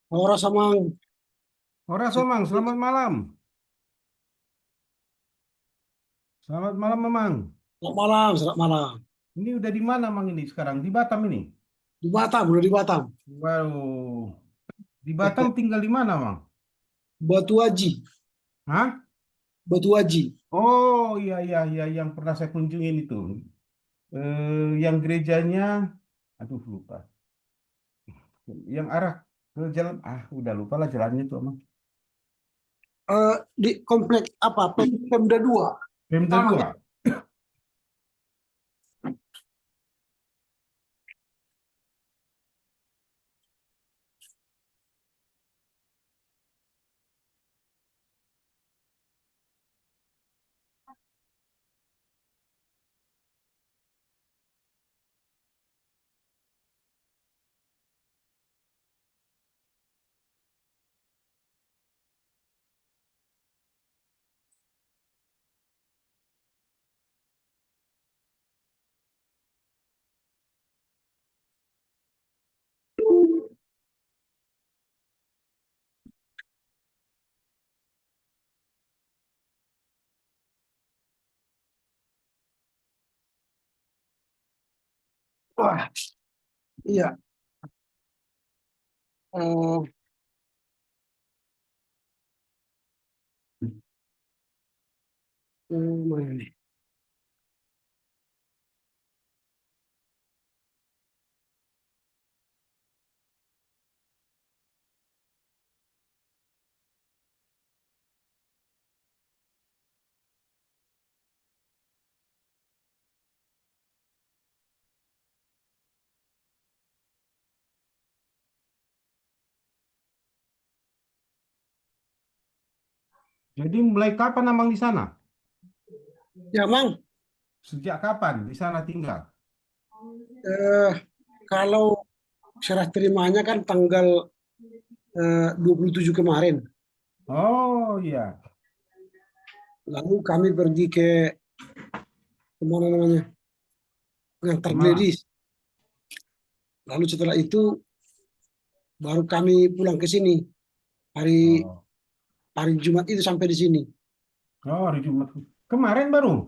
Ora Samang. Ora Somang, selamat malam. Selamat malam, Mamang. Selamat malam, selamat malam. Ini udah di mana, Mang ini sekarang? Di Batam ini? Di Batam, udah di Batam. Waduh, di Batam tinggal di mana, Mang? Batu Haji, Hah? Batu Haji. Oh, iya, iya, iya, yang pernah saya kunjungin itu. Yang gerejanya, aduh lupa. Yang arah ke jalan, udah lupa lah jalannya tuh, Mang. Di komplek apa? Pemda 2. Pemda Tanah 2. Wah, iya. Eh, mana nih? Jadi mulai kapan Amang di sana? Ya, Mang. Sejak kapan di sana tinggal? Eh, Kalau serah terimanya kan tanggal 27 kemarin. Oh iya, Lalu kami pergi ke kemana namanya? Ngantar Malang. Gladys. Lalu setelah itu baru kami pulang ke sini. Hari Oh, hari Jumat itu sampai di sini. oh hari Jumat. Kemarin baru,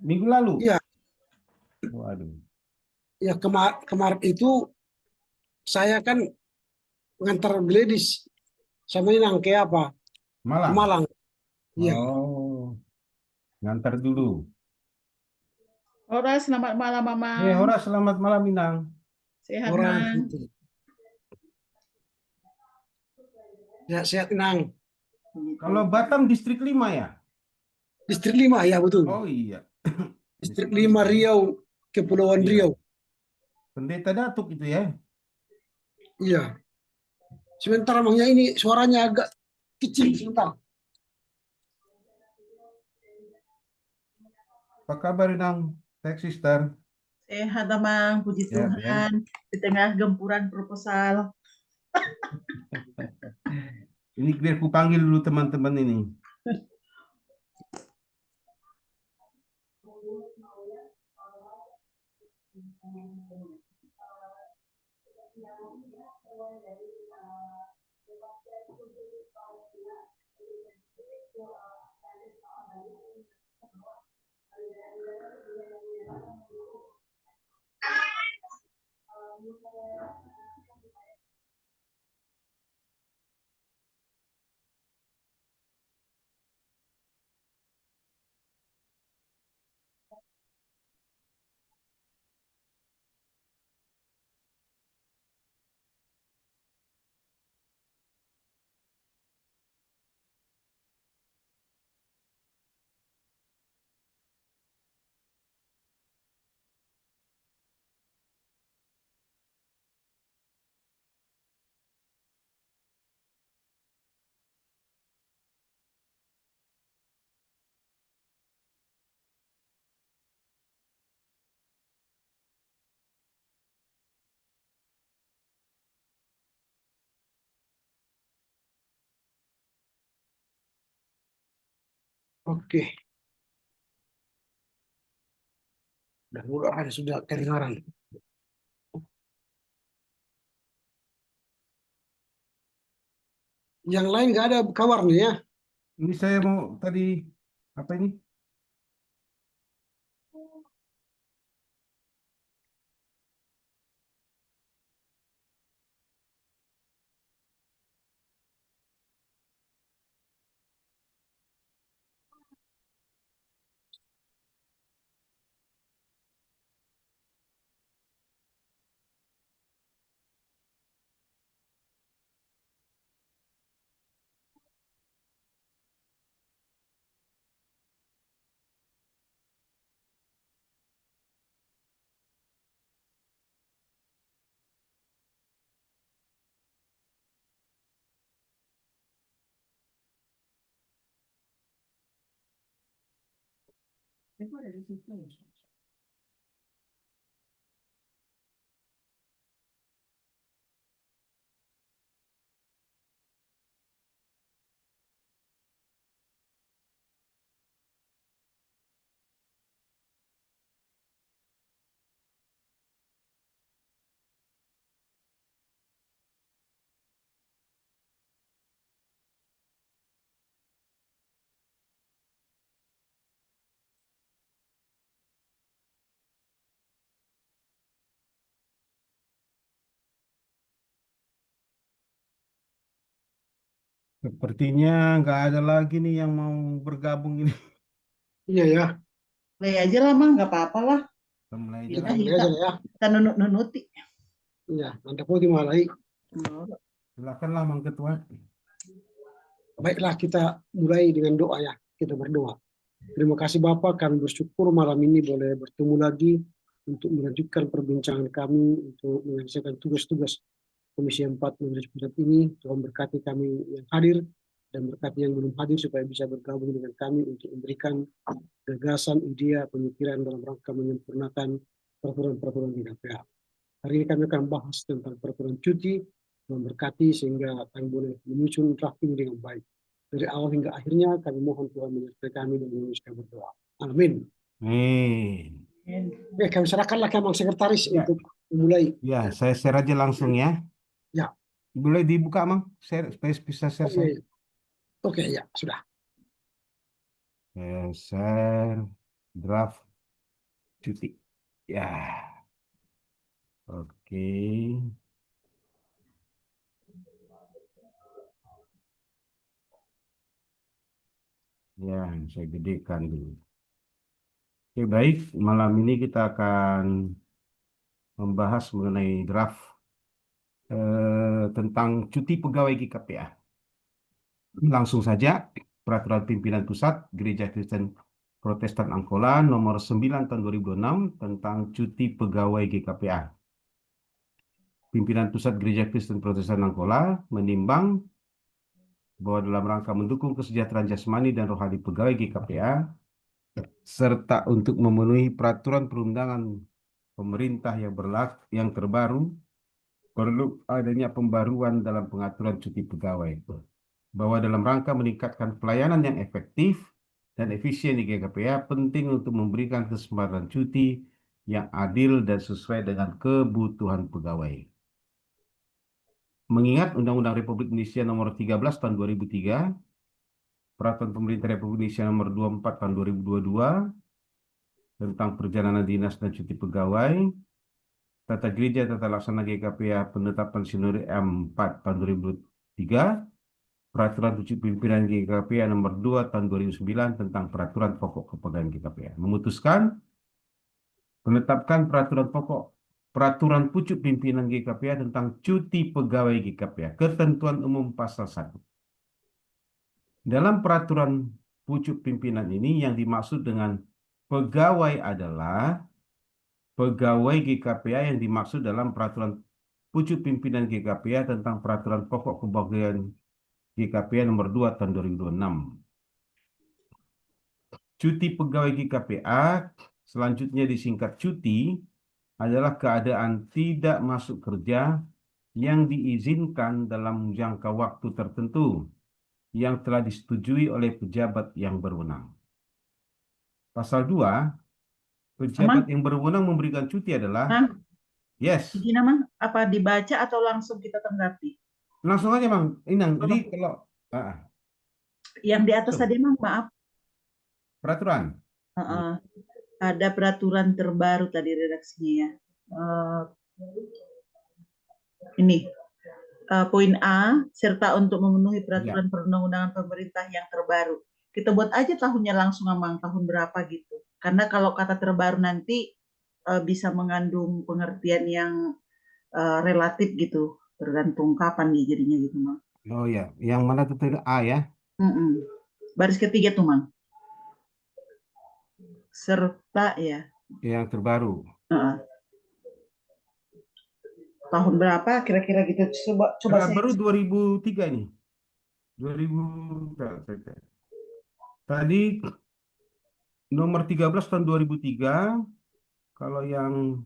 minggu lalu. Iya, Waduh, ya kemarin itu saya kan ngantar Gladys sama Inang ke apa? Ke Malang. Malang. Iya, Oh, ngantar dulu. Ora, selamat malam, Mamang. Hora, selamat malam Minang. Sehat, orang Mang. itu. Ya, sehat Inang. Gitu. Kalau Batam distrik 5 ya? Distrik 5 ya betul. Oh iya, Distrik distrik 5 5 ya. Riau, Kepulauan Riau. Riau. Pendeta Datuk itu ya. Iya. Sebentar emangnya ini suaranya agak kecil sebentar. Apa kabar Minang? Tech Sister. Sehat, Mamang. Puji Sehat ya. Tuhan. Di tengah gempuran proposal. Ini biar ku panggil dulu teman-teman ini. Oke. Mudah-mudahan sudah kedengaran. Yang lain nggak ada kabarnya ya. Ini saya mau tadi apa ini? Sepertinya nggak ada lagi nih yang mau bergabung ini. Iya ya, Play aja lah, Mang. Nggak apa-apa lah. Kita mulai aja kita lah. mulai aja lah ya. Kita nunut-nunuti. Iya, mantap pun dimulai. Silakanlah Mang Ketua. Baiklah, kita mulai dengan doa ya. Kita berdoa. Terima kasih Bapak, kami bersyukur malam ini boleh bertemu lagi untuk melanjutkan perbincangan kami untuk menyelesaikan tugas-tugas Komisi 4 Majelis Pusat ini. Tuhan berkati kami yang hadir dan berkati yang belum hadir supaya bisa bergabung dengan kami untuk memberikan gagasan, ide, pemikiran dalam rangka menyempurnakan peraturan-peraturan di KPA. Hari ini kami akan bahas tentang peraturan cuti, memberkati sehingga kami boleh menyusun draft ini dengan baik. Dari awal hingga akhirnya kami mohon Tuhan menyertai kami dan meneruskan berdoa. Amin. Nih. Oke, kami serahkanlah ke Bang Sekretaris Ya. untuk memulai. Ya, saya share aja langsung ya. Ya. Boleh dibuka, Mang? Share, supaya bisa share saya. Oke, ya, sudah. Share draft cuti. Ya. Oke. Ya, saya gedekan dulu. Oke, baik. Malam ini kita akan membahas mengenai draft tentang cuti pegawai GKPA. Langsung saja, Peraturan Pimpinan Pusat Gereja Kristen Protestan Angkola nomor 9 tahun 2006 tentang cuti pegawai GKPA. Pimpinan Pusat Gereja Kristen Protestan Angkola menimbang bahwa dalam rangka mendukung kesejahteraan jasmani dan rohani pegawai GKPA, serta untuk memenuhi peraturan perundangan pemerintah yang terbaru, perlu adanya pembaruan dalam pengaturan cuti pegawai. Bahwa dalam rangka meningkatkan pelayanan yang efektif dan efisien di GKPA, penting untuk memberikan kesempatan cuti yang adil dan sesuai dengan kebutuhan pegawai. Mengingat Undang-Undang Republik Indonesia Nomor 13 Tahun 2003, Peraturan Pemerintah Republik Indonesia Nomor 24 Tahun 2022 tentang perjalanan dinas dan cuti pegawai, Tata Gereja Tata Laksana GKPA Penetapan Sinode M4 Tahun 2003, Peraturan Pucuk Pimpinan GKPA Nomor 2 Tahun 2009 tentang Peraturan Pokok Kepegawaian GKPA, memutuskan menetapkan Peraturan Pucuk Pimpinan GKPA tentang cuti pegawai GKPA, ketentuan umum pasal 1. Dalam peraturan pucuk pimpinan ini yang dimaksud dengan pegawai adalah pegawai GKPA yang dimaksud dalam peraturan pucuk pimpinan GKPA tentang peraturan pokok kepegawaian GKPA nomor 2 tahun 2026. Cuti pegawai GKPA selanjutnya disingkat cuti adalah keadaan tidak masuk kerja yang diizinkan dalam jangka waktu tertentu yang telah disetujui oleh pejabat yang berwenang. Pasal 2 Pejabat yang berwenang memberikan cuti adalah Mang, yes. izin Mang, apa dibaca atau langsung kita tanggapi? Langsung aja Bang, Inang. Jadi kalau ah, Yang di atas tuh, tadi Mang, maaf. peraturan. Heeh. Ada peraturan terbaru tadi redaksinya ya. Ini poin A, serta untuk memenuhi Ya. peraturan perundang-undangan pemerintah yang terbaru. Kita buat aja tahunnya langsung Mang, tahun berapa gitu. Karena kalau kata terbaru nanti bisa mengandung pengertian yang relatif gitu, tergantung kapan nih jadinya gitu Mang. Oh ya, yang mana tuh tadi? A ya? Mm-mm. Baris ketiga tuh Mang, serta ya. Yang terbaru. Heeh. Tahun berapa kira-kira gitu, coba saya Baru 2003 nih. 2000 tadi nomor 13 tahun 2003. Kalau yang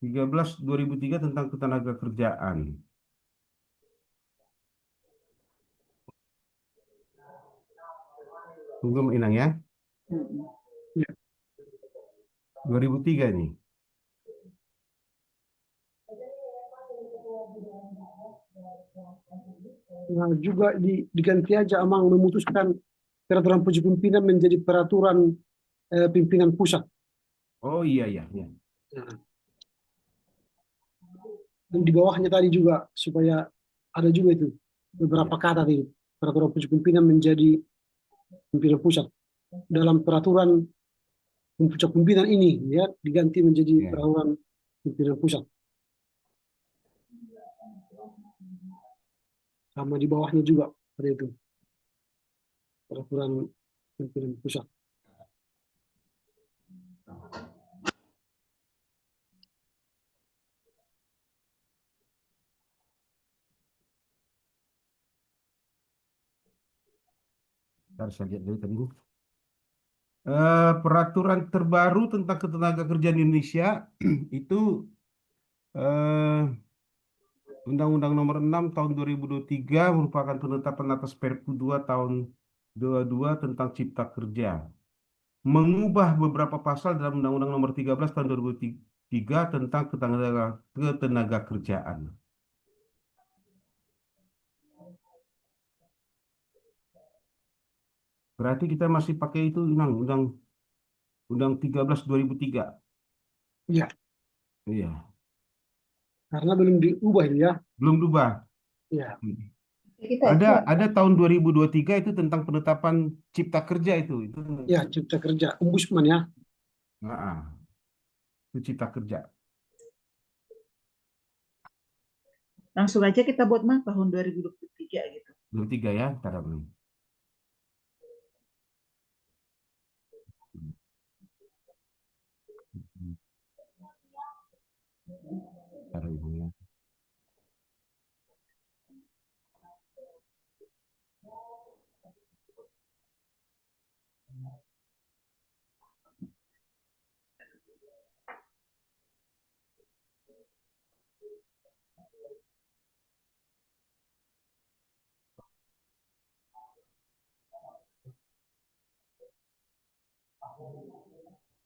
13 2003 tentang ketenaga kerjaan. Tunggu Inang ya. Mm-mm. 2003 nih. Nah, juga diganti aja Amang memutuskan peraturan puji pimpinan menjadi peraturan pimpinan pusat. Oh iya iya iya. Nah, dan di bawahnya tadi juga supaya ada juga itu beberapa Iya. kata tadi peraturan puji pimpinan menjadi pimpinan pusat dalam peraturan puncak pimpinan ini ya diganti menjadi Iya. peraturan pimpinan pusat. Sama di bawahnya juga ada itu peraturan pimpinan pusat. Harus saya lihat dulu tadi. Peraturan terbaru tentang ketenaga kerjaan Indonesia itu eh, Undang-Undang Nomor 6 Tahun 2023 merupakan penetapan atas Perpu 2 Tahun 22 tentang Cipta Kerja. Mengubah beberapa pasal dalam Undang-Undang Nomor 13 Tahun 2003 tentang ketenaga kerjaan. Berarti kita masih pakai itu Undang 13 2003. Ya, Iya, karena belum diubah ini ya. belum berubah. Ya, kita Ada tahun 2023 itu tentang penetapan Cipta Kerja itu. ya cipta kerja ombudsman ya. Ah, itu Cipta Kerja. langsung aja kita buat Mang tahun 2023 gitu. 23 ya, ntar dulu. Ntar dulu ya.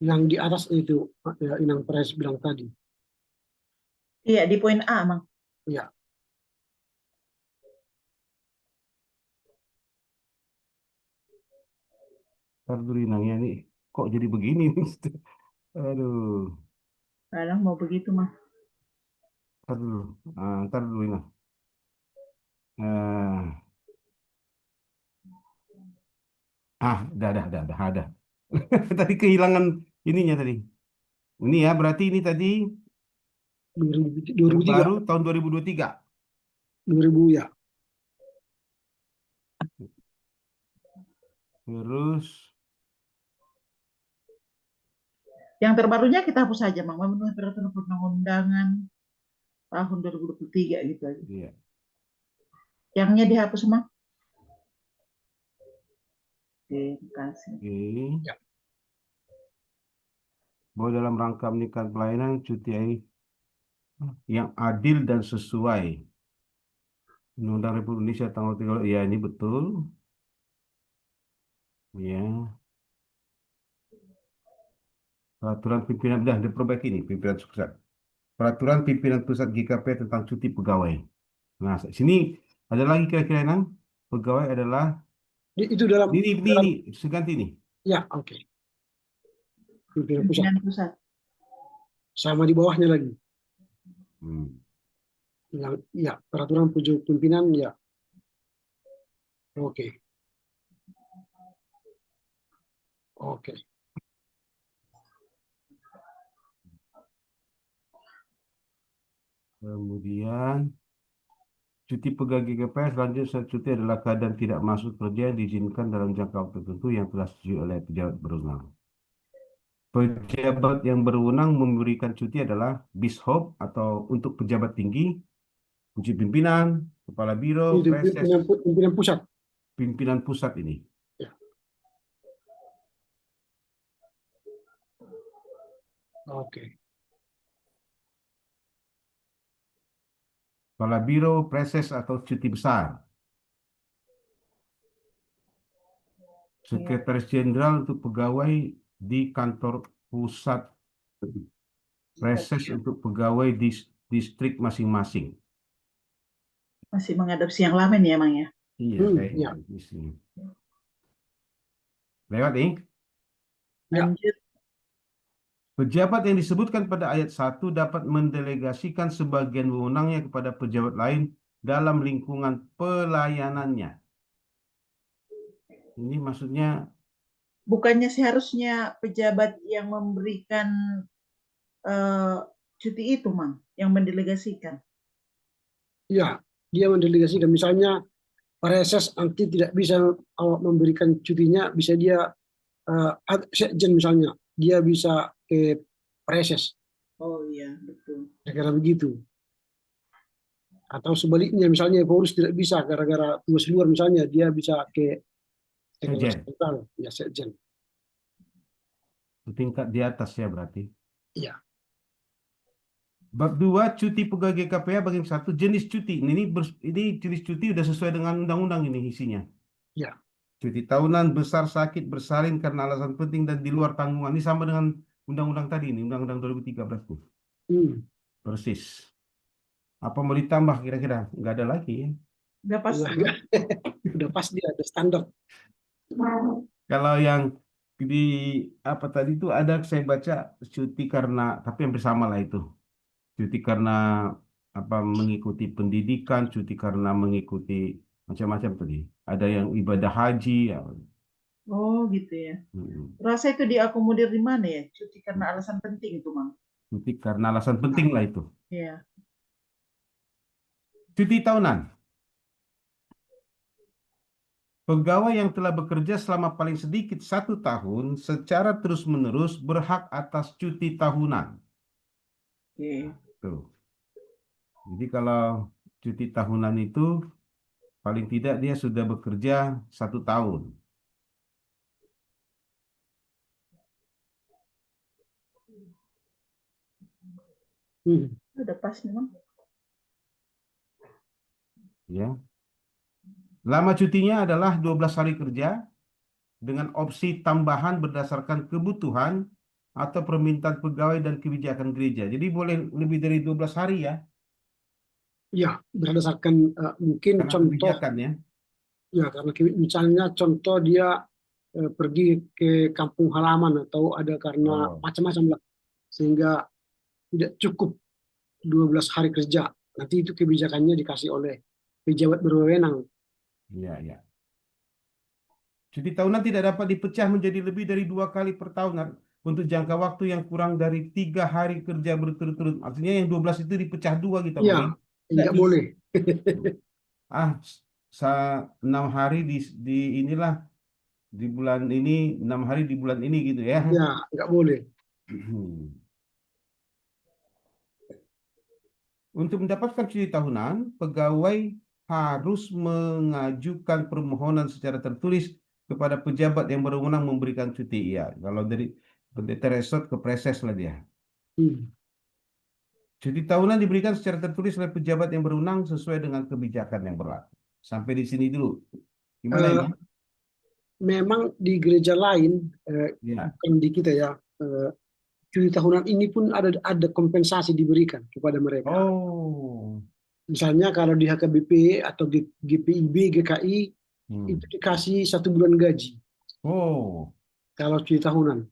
Yang di atas itu ya, Inang Pres bilang tadi. Iya, di poin A Mang. Ya, Ntar dulu Inangnya nih. Kok jadi begini? Aduh, Kadang mau begitu Mang. ntar dulu. Ntar dulu Inang. Ah, ada. Tadi kehilangan ininya tadi. Ini ya, berarti ini tadi 2003, terbaru tahun 2023. 2000 ya. Terus, Yang terbarunya kita hapus saja Mang, memenuhi peraturan perundang-undangan tahun 2023 gitu aja. iya. Yangnya dihapus Mang. Oke, terima kasih. Oke. Ya. Bahwa dalam rangka meningkatkan pelayanan cuti yang adil dan sesuai. Undang-Undang Republik Indonesia tanggal 3. Ya, ini betul. Ya. Peraturan pimpinan, dah diperbaiki ini, pimpinan pusat. Peraturan pimpinan pusat GKP tentang cuti pegawai. Nah, sini ada lagi kira-kira yang pegawai adalah Itu dalam ini seganti ini. ya, oke. Pimpinan pusat. Pimpinan pusat. Sama di bawahnya lagi. Hmm. Yang ya, peraturan pimpinan ya. Oke. Oke. Kemudian cuti pegawai GKP selanjutnya saat cuti adalah keadaan tidak masuk kerja yang diizinkan dalam jangka waktu tertentu yang telah disetujui oleh pejabat berwenang. Pejabat yang berwenang memberikan cuti adalah Bishop atau untuk pejabat tinggi, kunci pimpinan, kepala biro, Itu preses, pimpinan pusat. pimpinan pusat ini. Ya. Oke. Kepala biro, preses atau cuti besar. Sekretaris Jenderal untuk pegawai di kantor pusat. Preses untuk pegawai di distrik masing-masing. Masih mengadopsi yang lama nih emang ya. Iya, Ya. di sini. Lewat nih. Ya. Lanjut. Pejabat yang disebutkan pada ayat 1 dapat mendelegasikan sebagian wewenangnya kepada pejabat lain dalam lingkungan pelayanannya. Ini maksudnya Bukannya seharusnya pejabat yang memberikan cuti itu, Mang, yang mendelegasikan. Ya, dia mendelegasikan. Misalnya preses nanti tidak bisa memberikan cutinya, bisa dia sekjen misalnya, dia bisa ke preses. Oh iya, betul. Gara-gara begitu. Atau sebaliknya, misalnya Polres tidak bisa gara-gara tugas luar misalnya, dia bisa ke sekretaris sekjen, jenderal, ya sekjen. tingkat di atas ya berarti. Iya. Bab 2 cuti pegawai GKPA bagian 1 jenis cuti. Ini jenis cuti sudah sesuai dengan undang-undang ini isinya. Ya. Cuti tahunan, besar, sakit, bersalin karena alasan penting dan di luar tanggungan. Ini sama dengan undang-undang tadi ini, undang-undang 2013 tuh. Persis. Apa mau ditambah kira-kira? Nggak ada lagi ya. Udah pasti. Udah pasti ada standar. Kalau yang di apa tadi itu ada saya baca cuti karena tapi hampir sama lah itu. Cuti karena apa mengikuti pendidikan, cuti karena mengikuti macam-macam tadi. Ada yang ibadah haji ya. Oh gitu ya. Rasa itu diakomodir di mana ya? Cuti karena alasan penting itu, Mang. Cuti karena alasan penting lah itu. Iya. Cuti tahunan. Pegawai yang telah bekerja selama paling sedikit 1 tahun secara terus-menerus berhak atas cuti tahunan. Oke. Tuh. Jadi kalau cuti tahunan itu paling tidak dia sudah bekerja 1 tahun. Udah pas memang. Ya. Lama cutinya adalah 12 hari kerja dengan opsi tambahan berdasarkan kebutuhan atau permintaan pegawai dan kebijakan gereja. Jadi boleh lebih dari 12 hari ya. Ya, berdasarkan mungkin Karena contoh. kebijakan ya. Ya, karena misalnya contoh dia pergi ke kampung halaman atau ada karena macam-macam lah. Sehingga tidak cukup 12 hari kerja. Nanti itu kebijakannya dikasih oleh pejabat berwenang. Iya, iya. Cuti tahunan tidak dapat dipecah menjadi lebih dari 2 kali per tahun untuk jangka waktu yang kurang dari 3 hari kerja berturut-turut. Artinya yang 12 itu dipecah 2 gitu. Iya, tidak boleh. 6 hari di inilah di bulan ini, 6 hari di bulan ini gitu ya. Ya, nggak boleh. Untuk mendapatkan cuti tahunan, pegawai harus mengajukan permohonan secara tertulis kepada pejabat yang berwenang memberikan cuti. Ya, kalau dari pendeta resort ke preses lah dia. Cuti tahunan diberikan secara tertulis oleh pejabat yang berwenang sesuai dengan kebijakan yang berlaku. Sampai di sini dulu. Gimana ini? Memang di gereja lain, Ya. bukan di kita ya, cuti tahunan ini pun ada kompensasi diberikan kepada mereka. Oh. Misalnya kalau di HKBP atau GPIB, GKI itu dikasih 1 bulan gaji Oh. kalau cuti tahunan.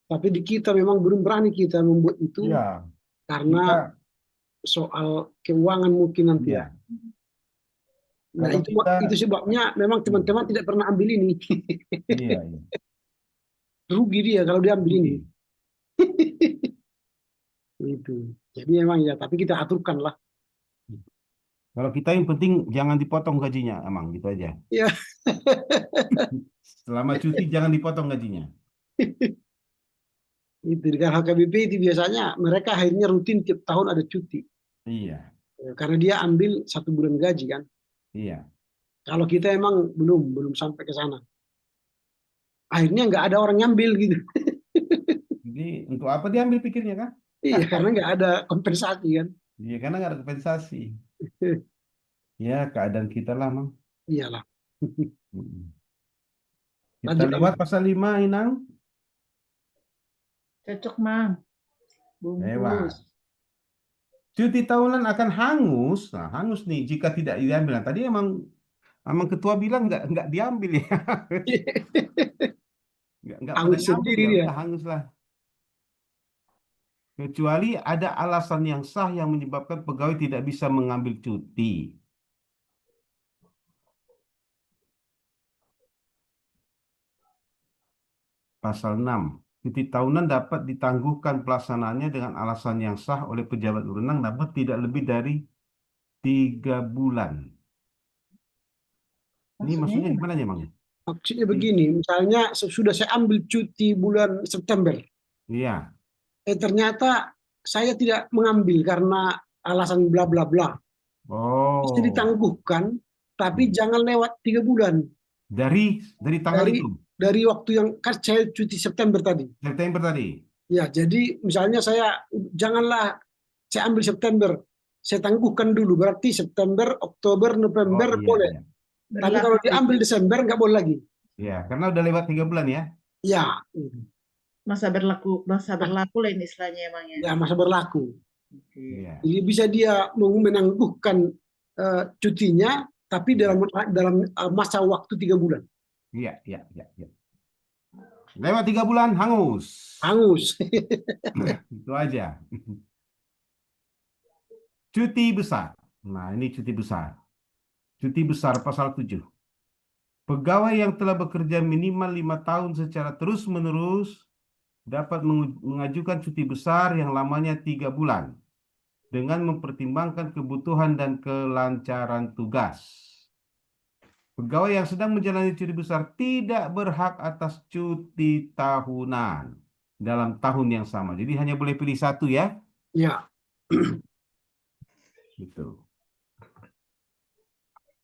Tapi di kita memang belum berani kita membuat itu Ya. karena Kita, soal keuangan mungkin nanti ya. ya. Nah Kalau kita, itu sebabnya memang teman-teman tidak pernah ambil ini. iya, iya. Rugi dia kalau diambil ini. Rugi. Itu. Jadi memang ya, tapi kita aturkan lah. Kalau kita yang penting jangan dipotong gajinya, emang gitu aja. Ya. Selama cuti jangan dipotong gajinya. Itu dengan HKBP itu biasanya mereka akhirnya rutin tiap tahun ada cuti. Iya, Karena dia ambil 1 bulan gaji kan. iya. Kalau kita emang belum sampai ke sana. Akhirnya nggak ada orang ngambil gitu. Jadi untuk apa diambil pikirnya kan? Iya, karena nggak ada kompensasi kan. Iya, karena nggak ada kompensasi. Ya, keadaan kita lah, Mang. Iyalah. Mm. Kita Lanjut lewat Abang. pasal 5, Inang. Cocok, Mang. Lewat. Bungkus. Cuti tahunan akan hangus. Nah, hangus nih jika tidak diambil. Nah, tadi emang ketua bilang nggak diambil ya. Nggak pada Hangus nyambung sendiri ya, dia. udah hangus lah. Kecuali ada alasan yang sah yang menyebabkan pegawai tidak bisa mengambil cuti. Pasal 6. Cuti tahunan dapat ditangguhkan pelaksanaannya dengan alasan yang sah oleh pejabat berwenang namun tidak lebih dari 3 bulan. Ini maksudnya Maksudnya gimana ya, Bang? Maksudnya begini, misalnya sudah saya ambil cuti bulan September. Iya. Ternyata saya tidak mengambil karena alasan bla bla bla. Bisa Oh. ditangguhkan, tapi jangan lewat 3 bulan. Dari tanggal Dari itu, dari waktu yang kan saya cuti September tadi. September tadi. Ya, jadi misalnya janganlah saya ambil September, saya tangguhkan dulu. Berarti September, Oktober, Oh November iya, boleh. iya. Tapi kalau diambil Desember nggak boleh lagi. Iya, karena udah lewat 3 bulan ya. Ya, masa berlaku lain istilahnya emang ya. ya masa berlaku. Oke. Iya. Jadi bisa dia menangguhkan cutinya, tapi dalam masa waktu 3 bulan. Iya, iya, iya, iya. Lewat 3 bulan hangus. Hangus. Itu aja. Cuti besar. Nah, ini cuti besar. Cuti besar pasal 7. Pegawai yang telah bekerja minimal 5 tahun secara terus-menerus dapat mengajukan cuti besar yang lamanya 3 bulan dengan mempertimbangkan kebutuhan dan kelancaran tugas. Pegawai yang sedang menjalani cuti besar tidak berhak atas cuti tahunan dalam tahun yang sama. Jadi hanya boleh pilih satu ya. Ya. Gitu.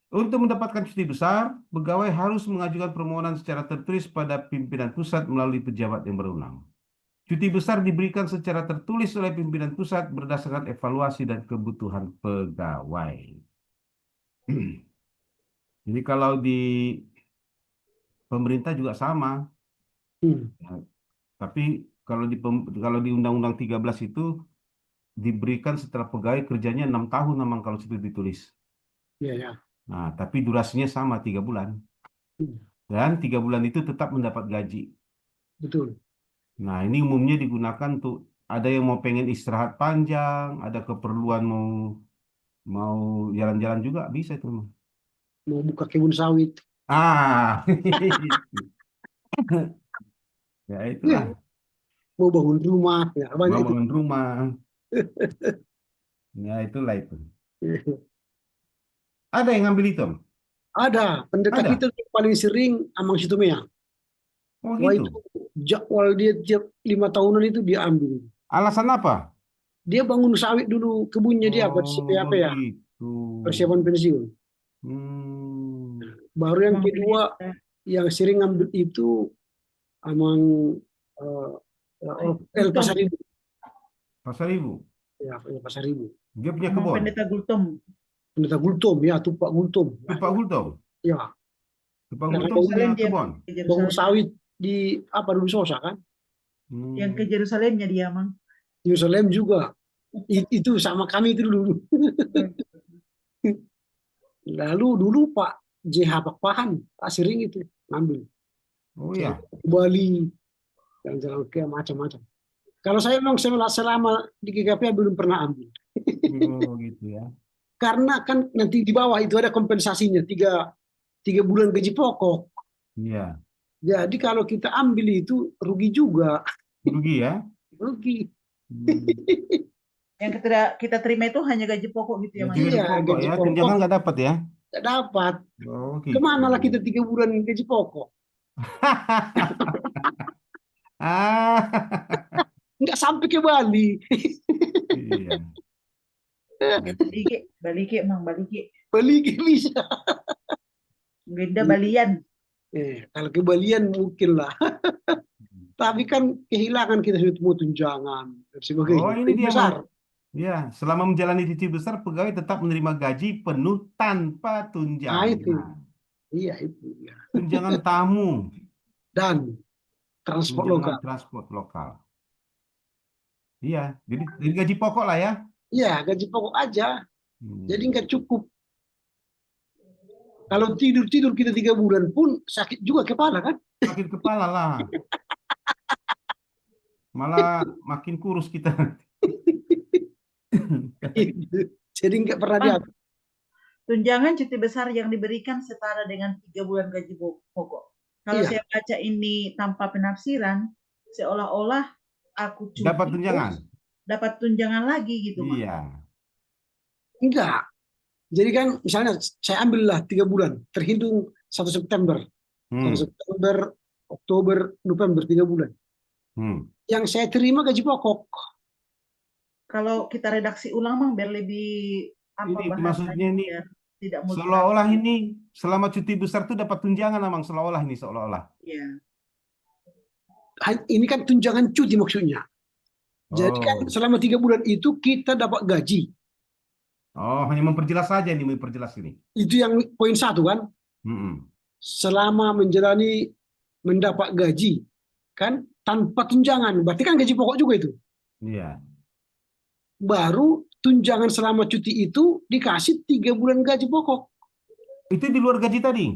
Untuk mendapatkan cuti besar, pegawai harus mengajukan permohonan secara tertulis pada pimpinan pusat melalui pejabat yang berwenang. Cuti besar diberikan secara tertulis oleh pimpinan pusat berdasarkan evaluasi dan kebutuhan pegawai. Jadi kalau di pemerintah juga sama. Ya, tapi kalau di Undang-Undang 13 itu diberikan setelah pegawai kerjanya 6 tahun memang kalau sudah ditulis. Ya, ya. Nah, tapi durasinya sama 3 bulan. Dan 3 bulan itu tetap mendapat gaji. Betul. Nah, ini umumnya digunakan untuk ada yang mau pengen istirahat panjang, ada keperluan mau jalan-jalan juga bisa itu. Mau buka kebun sawit. Ah, ya itulah. Mau bangun rumah. Ya, Mau banyak itu. bangun rumah. Ya itulah itu. Ada yang ngambil itu? Ada. Pendeta Ada. kita yang paling sering Amang Situmea. Oh Wah, gitu. itu jadwal dia tiap 5 tahunan itu dia ambil. Alasan apa? Dia bangun sawit dulu kebunnya dia Oh apa ya? begitu. Persiapan pensiun. Hmm. Baru yang Emang kedua pendeta. yang sering ngambil itu Amang El Pasaribu. Pasar Ibu. Ya, El Pasaribu. Dia punya Emang kebun. pendeta Gultom. Pendeta Gultom, ya, Tupak Gultom. Tupak Gultom. Ya, Tupak Orang Gultom punya Yerusalem dia kebun. di bangun Yerusalem. sawit di apa dulu Sosa kan? Yang ke Hmm. Yerusalemnya dia, Mang. Yerusalem juga. Itu sama kami itu dulu. Lalu dulu Pak JH Pakpahan, Pak sering itu ngambil. Oh Jalan ya. ke Bali, jalan-jalan ke macam-macam. Kalau saya memang selama di GKP belum pernah ambil. Oh gitu ya. Karena kan nanti di bawah itu ada kompensasinya, tiga bulan gaji pokok. Iya. Jadi kalau kita ambil itu rugi juga. Rugi ya. Rugi. Hmm. Yang kita terima itu hanya gaji pokok gitu ya, Mang. Gaji Ya? gaji Iya, pokok gaji ya. pokok Tunjangan nggak dapat ya. tidak dapat. Oh gitu. Kemana lah kita 3 bulan gaji pokok? Ah. Nggak sampai ke Bali. Iya. Balik ke, Mang, balik ke. Bali nggak bisa. Genda Balian. Kalau ke Balian mungkin lah. Tapi kan kehilangan kita sudah mau tunjangan dan Oh sebagainya. ini Itu dia besar. Mang. Ya, selama menjalani cuti besar, pegawai tetap menerima gaji penuh tanpa Nah itu. tunjangan. Iya itu. Ya. Tunjangan tamu, Dan transport tunjangan lokal. transport lokal. Iya, jadi dari gaji pokok lah ya. Iya, gaji pokok aja. Jadi Hmm. nggak cukup. Kalau tidur-tidur kita 3 bulan pun sakit juga kepala kan? Sakit kepala lah. Malah makin kurus kita. Jadi nggak pernah Mang, diambil. tunjangan cuti besar yang diberikan setara dengan 3 bulan gaji pokok. Kalau Iya, saya baca ini tanpa penafsiran, seolah-olah aku Dapat cuti tunjangan. terus dapat tunjangan lagi gitu, Mang. Iya. enggak. Jadi kan misalnya saya ambillah 3 bulan, terhitung 1 September, Hmm. September, Oktober, November 3 bulan. Hmm. Yang saya terima gaji pokok. Kalau kita redaksi ulang, Mang, biar lebih apa Ini maksudnya bahasanya, ini biar tidak seolah-olah multitafsir. ini selama cuti besar tuh dapat tunjangan Amang, seolah-olah ini seolah-olah. Ya. Ini kan tunjangan cuti maksudnya. Jadi kan Oh. selama 3 bulan itu kita dapat gaji. Oh, hanya memperjelas saja ini, memperjelas ini. Itu yang poin 1 kan. Hmm. Selama mendapat gaji kan tanpa tunjangan. Berarti kan gaji pokok juga itu. Iya. Baru tunjangan selama cuti itu dikasih 3 bulan gaji pokok Itu di luar gaji tadi.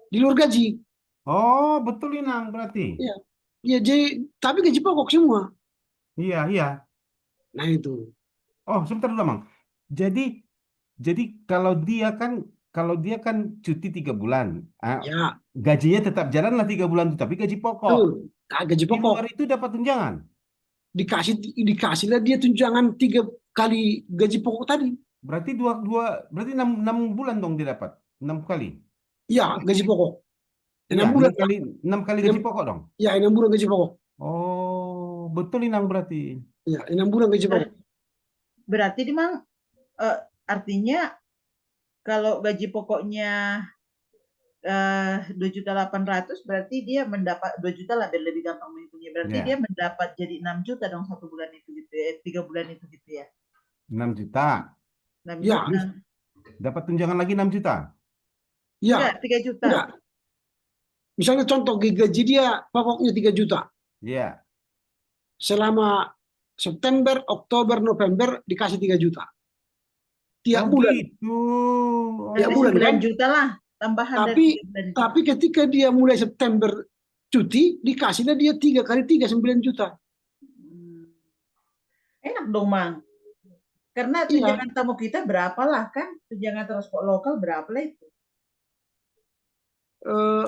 di luar gaji. Oh, betul Inang berarti. Ya, ya jadi tapi gaji pokok semua. Iya, iya. Nah itu. Oh, sebentar dulu, Mang. Jadi, jadi kalau dia kan cuti 3 bulan, Ya, gajinya tetap jalanlah 3 bulan itu, tapi gaji pokok. betul. Nah, gaji Di pokok luar itu dapat tunjangan. dikasihlah dia tunjangan 3 kali gaji pokok tadi. Berarti berarti enam bulan dong dia dapat 6 kali. Ya, gaji pokok. Iya, 6 bulan. 6 kali gaji Enam- pokok dong. Ya, 6 bulan gaji pokok. Oh, betul Inang berarti. Ya, 6 bulan gaji pokok. Berarti Mang, artinya kalau gaji pokoknya 2.800.000, berarti dia mendapat 2 juta lah, biar lebih gampang menghitungnya. Berarti Ya, dia mendapat jadi 6 juta dong 1 bulan itu gitu ya, 3 bulan itu gitu ya. 6 juta. 6 Ya, juta. Dapat tunjangan lagi 6 juta. Enggak, ya, 3 juta. enggak. Misalnya contoh gaji dia pokoknya 3 juta. Iya. Selama September, Oktober, November dikasih 3 juta. Tiap Oh bulan. gitu. Tiap Berarti bulan 9 kan? juta lah tambahan dari Tapi 3 bulan itu. tapi ketika dia mulai September cuti, dikasihlah dia 3 kali 3, 9 juta. Enak dong, Mang. Karena Iya, tunjangan tamu kita berapa lah kan? Tunjangan transport lokal berapa lah itu? eh,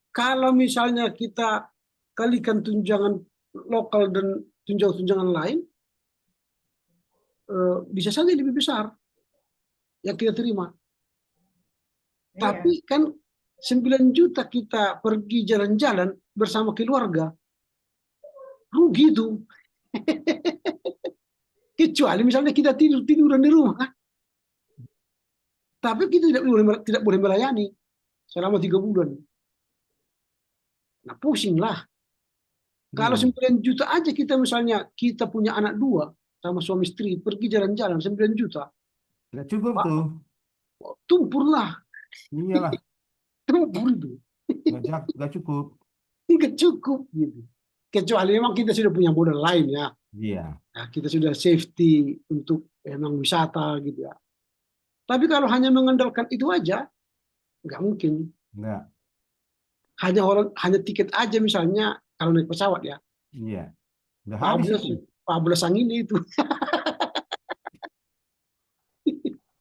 kalau misalnya kita kalikan tunjangan lokal dan tunjangan lain, bisa saja lebih besar yang kita terima. Iya. Tapi kan 9 juta kita pergi jalan-jalan bersama keluarga, rugi itu. Kecuali misalnya kita tiduran di rumah, tapi kita tidak boleh melayani selama 3 bulan. Nah, pusing lah. Kalau Hmm. 9 juta aja kita misalnya kita punya anak 2 sama suami istri pergi jalan-jalan 9 juta, Nggak cukup Pak, tuh. tumpurlah, Iyalah. tumpur itu. Nggak cukup. Nggak cukup gitu. kecuali memang kita sudah punya modal lain ya. Iya. Nah, kita sudah safety untuk memang wisata gitu ya. Tapi kalau hanya mengandalkan itu aja, nggak mungkin. Enggak. Hanya tiket aja misalnya kalau naik pesawat ya. Iya. Udah Pak habis Ablas, itu. Pak Ablas ini itu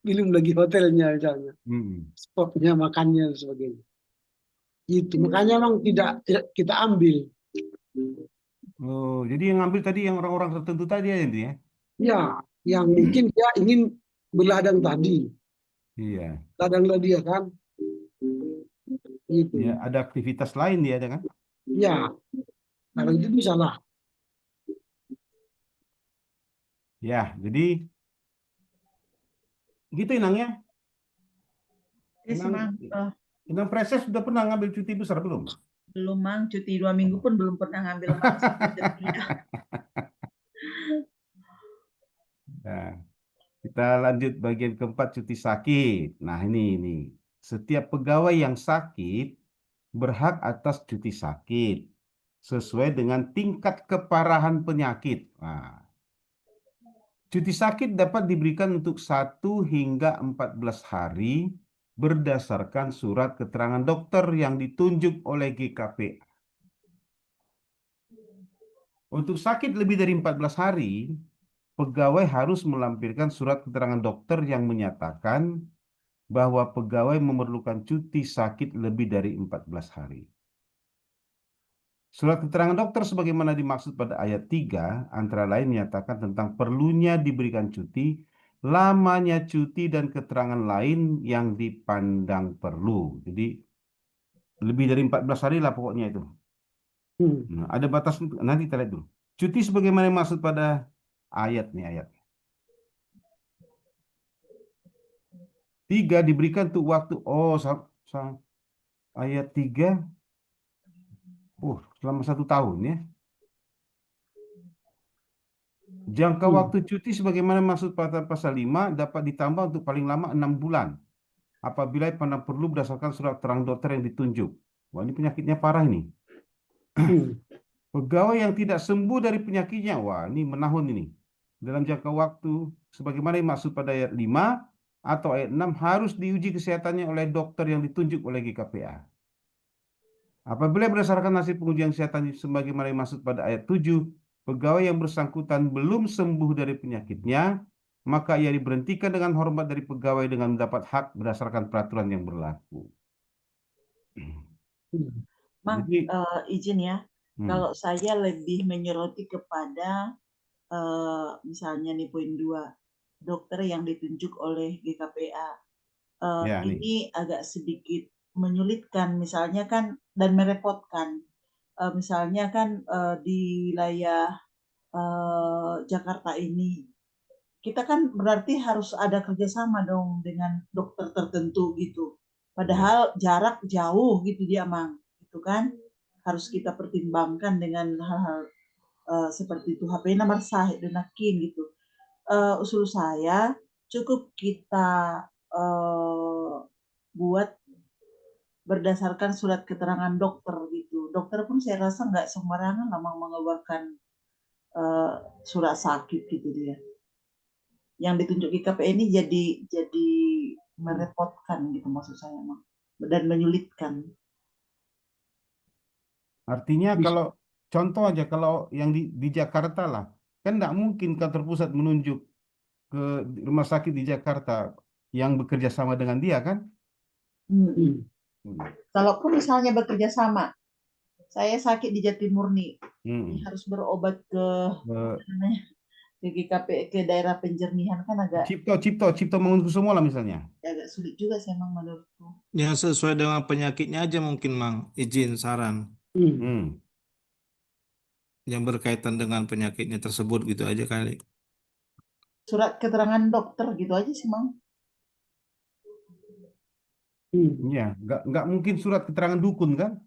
belum lagi hotelnya misalnya, Hmm. spotnya, makannya dan sebagainya. Itu makanya memang tidak kita ambil. Oh, jadi yang ngambil tadi yang orang-orang tertentu tadi ya itu ya? Ya, yang mungkin dia ingin berladang tadi, Iya. ladanglah dia kan, itu. Ya, ada aktivitas lain dia kan? Ya, kalau itu bisa lah. Ya, jadi gitu Inang ya. Oke sih, Mang. Inang Preses sudah pernah ngambil cuti besar belum? Belum, Mang. Cuti 2 minggu pun belum pernah ngambil, Mang. Nah, kita lanjut bagian keempat, cuti sakit. Nah, ini. Setiap pegawai yang sakit berhak atas cuti sakit sesuai dengan tingkat keparahan penyakit. Nah, cuti sakit dapat diberikan untuk 1 hingga 14 hari berdasarkan surat keterangan dokter yang ditunjuk oleh GKPA. Untuk sakit lebih dari 14 hari, pegawai harus melampirkan surat keterangan dokter yang menyatakan bahwa pegawai memerlukan cuti sakit lebih dari 14 hari. Surat keterangan dokter sebagaimana dimaksud pada ayat 3 antara lain menyatakan tentang perlunya diberikan cuti, lamanya cuti dan keterangan lain yang dipandang perlu. Jadi lebih dari 14 hari lah pokoknya itu. Nah, ada batas nanti kita lihat dulu. Cuti sebagaimana dimaksud pada ayat 3 diberikan untuk waktu ayat 3 selama 1 tahun ya. Jangka waktu cuti sebagaimana maksud pada pasal 5 dapat ditambah untuk paling lama 6 bulan apabila pandang perlu berdasarkan surat terang dokter yang ditunjuk. Wah, ini penyakitnya parah ini. Pegawai yang tidak sembuh dari penyakitnya, wah ini menahun ini. Dalam jangka waktu sebagaimana dimaksud pada ayat 5 atau ayat 6 harus diuji kesehatannya oleh dokter yang ditunjuk oleh GKPA. Apabila berdasarkan hasil pengujian kesehatan sebagaimana dimaksud pada ayat 7, pegawai yang bersangkutan belum sembuh dari penyakitnya, maka ia diberhentikan dengan hormat dari pegawai dengan mendapat hak berdasarkan peraturan yang berlaku. Mang, Jadi, izin ya, kalau saya lebih menyoroti kepada misalnya nih poin 2, dokter yang ditunjuk oleh GKPA. ya, ini agak sedikit menyulitkan misalnya kan dan merepotkan. Misalnya kan di wilayah Jakarta ini kita kan berarti harus ada kerjasama dong dengan dokter tertentu gitu. Padahal jarak jauh gitu dia, Mang. Itu kan harus kita pertimbangkan dengan hal-hal seperti itu. HP nomor sahih dan nakin gitu. Usul saya cukup kita buat berdasarkan surat keterangan dokter gitu. Dokter pun saya rasa nggak sembarangan memang mengeluarkan surat sakit gitu dia. Yang ditunjuk GKP ini jadi merepotkan gitu maksud saya, dan menyulitkan. artinya kalau contoh aja kalau yang di Jakarta lah, kan nggak mungkin kantor pusat menunjuk ke rumah sakit di Jakarta yang bekerja sama dengan dia kan? Kalaupun misalnya bekerja sama, saya sakit di Jatimurni, harus berobat ke GKP ke daerah penjernihan kan agak Cipto Mangunkusumo lah misalnya. agak sulit juga sih emang menurutku. Yang sesuai dengan penyakitnya aja mungkin, Mang. Izin saran. Yang berkaitan dengan penyakitnya tersebut gitu aja kali. Surat keterangan dokter gitu aja sih, Mang. Iya, nggak mungkin surat keterangan dukun kan?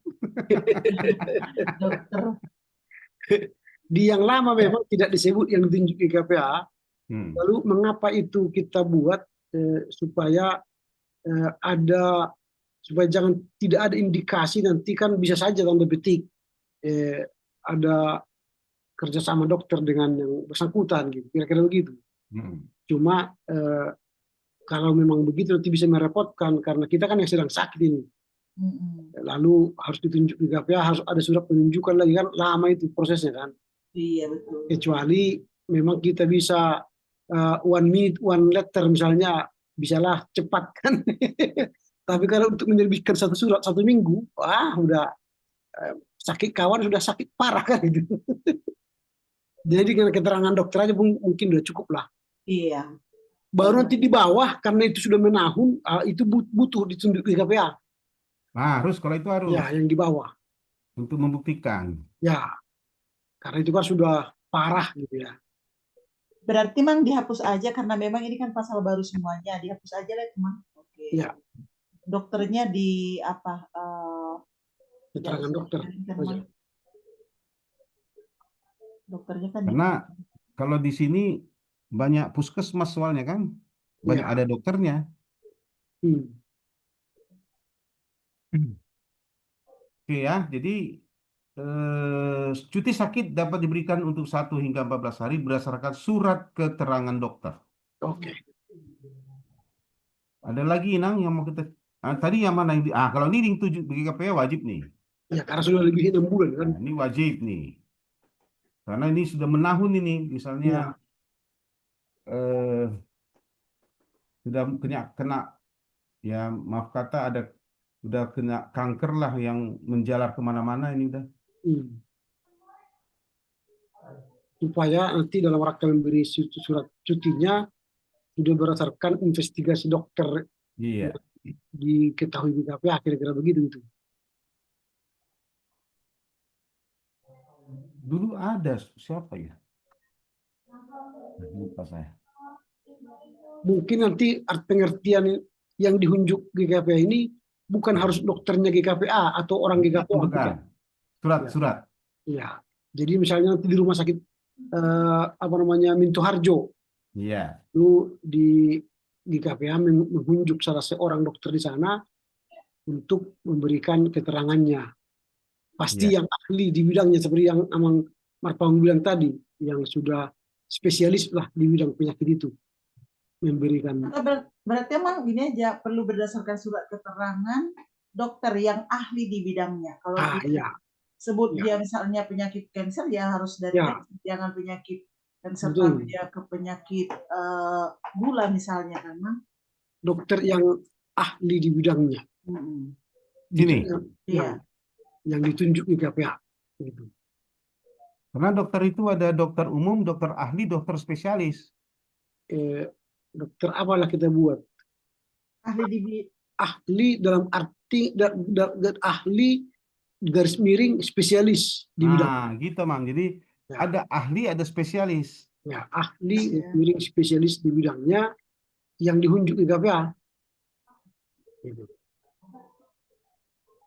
Dokter. Di yang lama memang tidak disebut yang ditunjuk GKPA. Lalu mengapa itu kita buat supaya supaya tidak ada indikasi nanti kan bisa saja tanda petik ada kerjasama dokter dengan yang bersangkutan gitu, kira-kira begitu. Cuma kalau memang begitu nanti bisa merepotkan karena kita kan yang sedang sakit ini. Lalu harus ditunjuk di KPA, harus ada surat penunjukan lagi kan, lama itu prosesnya kan. Iya betul. Kecuali memang kita bisa one minute, one letter misalnya, bisalah cepat kan. Tapi kalau untuk menerbitkan satu surat 1 minggu, wah udah sakit kawan sudah sakit parah kan gitu. Jadi dengan keterangan dokter aja mungkin udah cukup lah. Iya. Baru nanti di bawah karena itu sudah menahun, itu butuh ditunjuk di KPA. Harus, kalau itu harus. Ya, yang di bawah. Untuk membuktikan. Ya, karena itu kan sudah parah gitu ya. Berarti Mang dihapus aja karena memang ini kan pasal baru semuanya, dihapus aja lah Mang. Oke. Ya. Dokternya di apa? Keterangan dokter. Dokternya kan. Karena kalau di sini banyak puskesmas soalnya kan, banyak ada dokternya. Oke ya, jadi cuti sakit dapat diberikan untuk 1 hingga 14 hari berdasarkan surat keterangan dokter. Oke. Ada lagi Nang yang mau kita tadi yang mana yang kalau ini ditunjuk bagi KPA wajib nih. Ya karena sudah lebih 6 bulan kan. Nah, ini wajib nih. Karena ini sudah menahun ini, misalnya sudah kena ya maaf kata udah kena kanker lah yang menjalar kemana-mana ini udah. Supaya nanti dalam rangka memberi surat cutinya sudah berdasarkan investigasi dokter. Iya. Diketahui di KPA kira-kira begitu itu. Dulu ada siapa ya? Lupa saya. Mungkin nanti pengertian yang dihunjuk GKPA ini bukan harus dokternya GKPA atau orang GKPA. Bukan. Surat. Ya. Jadi misalnya nanti di rumah sakit Minto Harjo. Iya. Lalu di GKPA menunjuk salah seorang dokter di sana untuk memberikan keterangannya. Pasti yang ahli di bidangnya seperti yang Amang Marpang bilang tadi, yang sudah spesialis lah di bidang penyakit itu memberikan. Berarti emang gini aja, perlu berdasarkan surat keterangan dokter yang ahli di bidangnya. Kalau sebut dia misalnya penyakit kanker, ya harus dari jangan penyakit kanker dia ke penyakit gula misalnya kan, Mang? Dokter yang ahli di bidangnya. Ini. Iya. Yang ditunjuk di KPA. Gitu. Karena dokter itu ada dokter umum, dokter ahli, dokter spesialis. Dokter apalah kita buat? Ahli dalam arti ahli garis miring spesialis di bidang. Gitu Mang. Jadi ada ahli, ada spesialis. Ya, ahli miring spesialis di bidangnya yang dihunjuk di KPA. Gitu.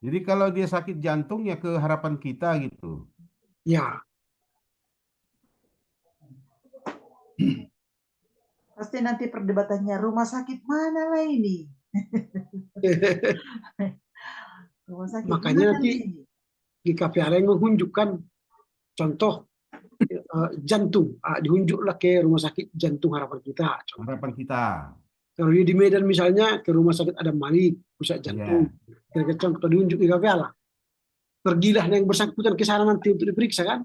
Jadi kalau dia sakit jantung ya ke Harapan Kita gitu. Ya. Pasti nanti perdebatannya rumah sakit mana lah ini. Rumah sakit makanya nanti di KPA yang menunjukkan contoh jantung, dihunjuklah ke rumah sakit jantung Harapan Kita. Harapan Kita. Kalau di Medan misalnya ke rumah sakit Adam Malik, pusat jantung. Kira-kira contoh diunjuk di KPA lah. Pergilah yang bersangkutan ke sana nanti untuk diperiksa kan.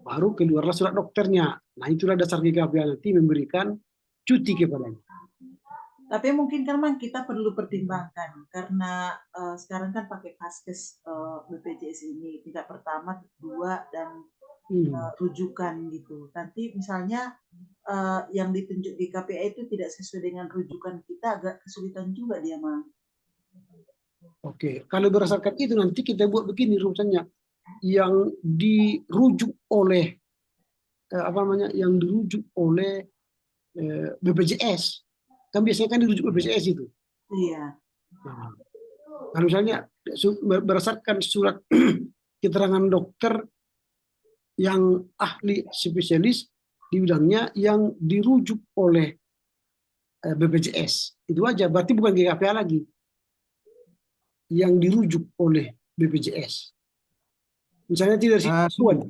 Baru keluarlah surat dokternya. Nah itulah dasar KPA nanti memberikan cuti kepadanya. Tapi mungkin kan Mang kita perlu pertimbangkan karena sekarang kan pakai Vaskes BPJS ini tingkat pertama, kedua dan rujukan gitu. Nanti misalnya yang ditunjuk di KPA itu tidak sesuai dengan rujukan kita, agak kesulitan juga dia Mang. Oke, kalau berdasarkan itu nanti kita buat begini rujukannya, yang dirujuk oleh yang dirujuk oleh BPJS. Kan biasanya kan dirujuk BPJS itu. Iya. Nah, kalau misalnya berdasarkan surat keterangan dokter yang ahli spesialis di bidangnya yang dirujuk oleh BPJS, itu aja. Berarti bukan GKPA lagi. Yang dirujuk oleh BPJS. Misalnya tidak Ah, simpuan,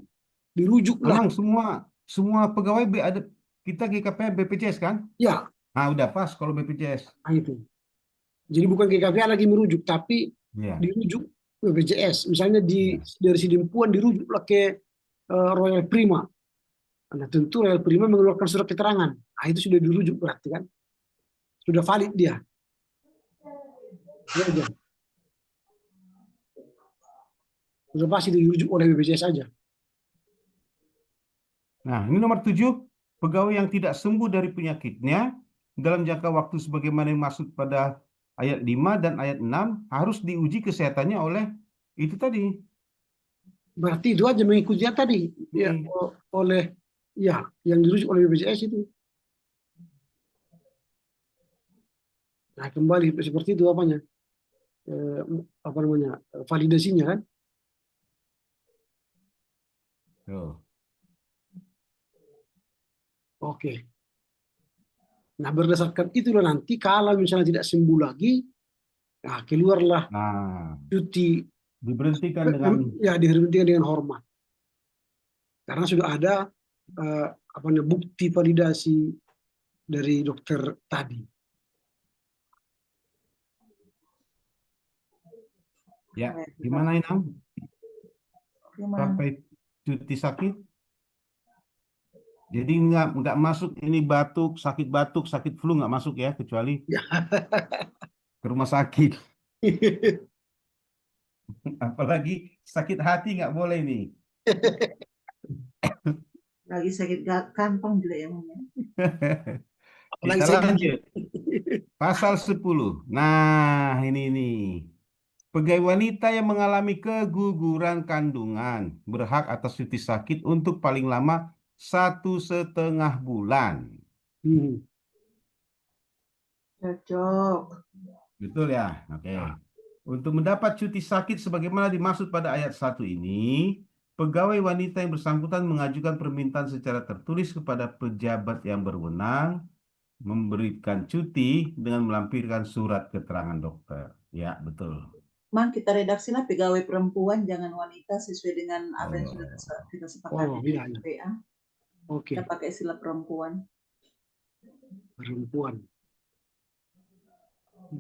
dirujuklah. Memang semua pegawai ada kita GKP BPJS kan? Ya, Ah, udah pas kalau BPJS. nah itu. Jadi bukan GKPA lagi merujuk, tapi Ya, dirujuk ke BPJS. Misalnya ya. dari Sidimpuan dirujuklah ke Royal Prima. Nah, tentu Royal Prima mengeluarkan surat keterangan. Nah, itu sudah dirujuk berarti kan? Sudah valid dia. Ya, aja. Sudah pasti dirujuk oleh BPJS saja. Nah, ini nomor 7, pegawai yang tidak sembuh dari penyakitnya dalam jangka waktu sebagaimana yang dimaksud pada ayat 5 dan ayat 6 harus diuji kesehatannya oleh itu tadi. Berarti itu aja mengikuti yang tadi ya, Ini. oleh ya yang dirujuk oleh BPJS itu. Nah, kembali seperti itu apanya? Apa namanya? Validasinya kan? Tuh. Oke. Nah, berdasarkan itulah nanti kalau misalnya tidak sembuh lagi, nah keluarlah Nah, cuti, diberhentikan dengan ya dihentikan dengan hormat. Karena sudah ada apa namanya bukti validasi dari dokter tadi. ya, gimana Inam? Gimana? Sampai cuti sakit. Jadi nggak masuk ini batuk, sakit flu nggak masuk ya, kecuali Ya. ke rumah sakit. Apalagi sakit hati nggak boleh nih. Lagi sakit kantong juga ya, Mam, ya. Apalagi Kita saya gigi. lanjut. Pasal 10. Nah, ini. Pegawai wanita yang mengalami keguguran kandungan berhak atas cuti sakit untuk paling lama 1,5 bulan. Hmm. Cocok. Betul ya? Oke. Untuk mendapat cuti sakit sebagaimana dimaksud pada ayat 1 ini, pegawai wanita yang bersangkutan mengajukan permintaan secara tertulis kepada pejabat yang berwenang memberikan cuti dengan melampirkan surat keterangan dokter. Ya, betul. Mang, kita redaksilah pegawai perempuan, jangan wanita, sesuai dengan apa yang sudah Oh, kita sepakati Oh di iya, iya. PA. Oke, Kita pakai istilah perempuan. perempuan.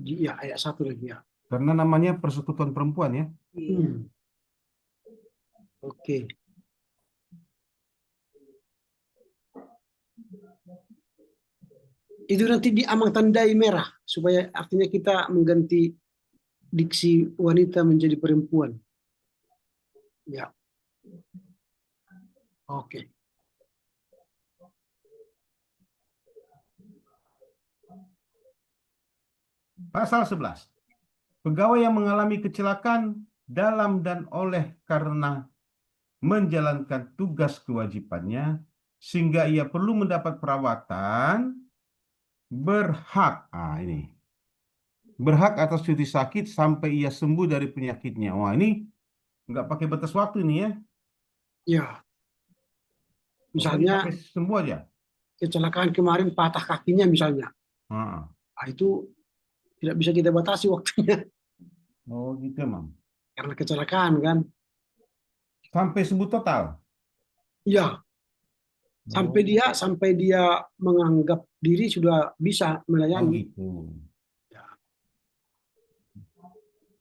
Ya, ayat 1 lagi ya. karena namanya persekutuan perempuan ya. Iya. Hmm. Oke. Itu nanti diamang tandai merah supaya artinya kita mengganti diksi wanita menjadi perempuan. Ya, oke. Pasal 11. Pegawai yang mengalami kecelakaan dalam dan oleh karena menjalankan tugas kewajibannya sehingga ia perlu mendapat perawatan berhak. Ini. Berhak atas cuti sakit sampai ia sembuh dari penyakitnya. Wah, ini nggak pakai batas waktu ini ya. Ya, Pokoknya misalnya sampai sembuh aja. kecelakaan kemarin patah kakinya misalnya. Ah. Nah, itu tidak bisa kita batasi waktunya Oh gitu emang. karena kecelakaan kan. Sampai sembuh total. Ya, Oh, sampai dia menganggap diri sudah bisa oh melayani. gitu. Ya.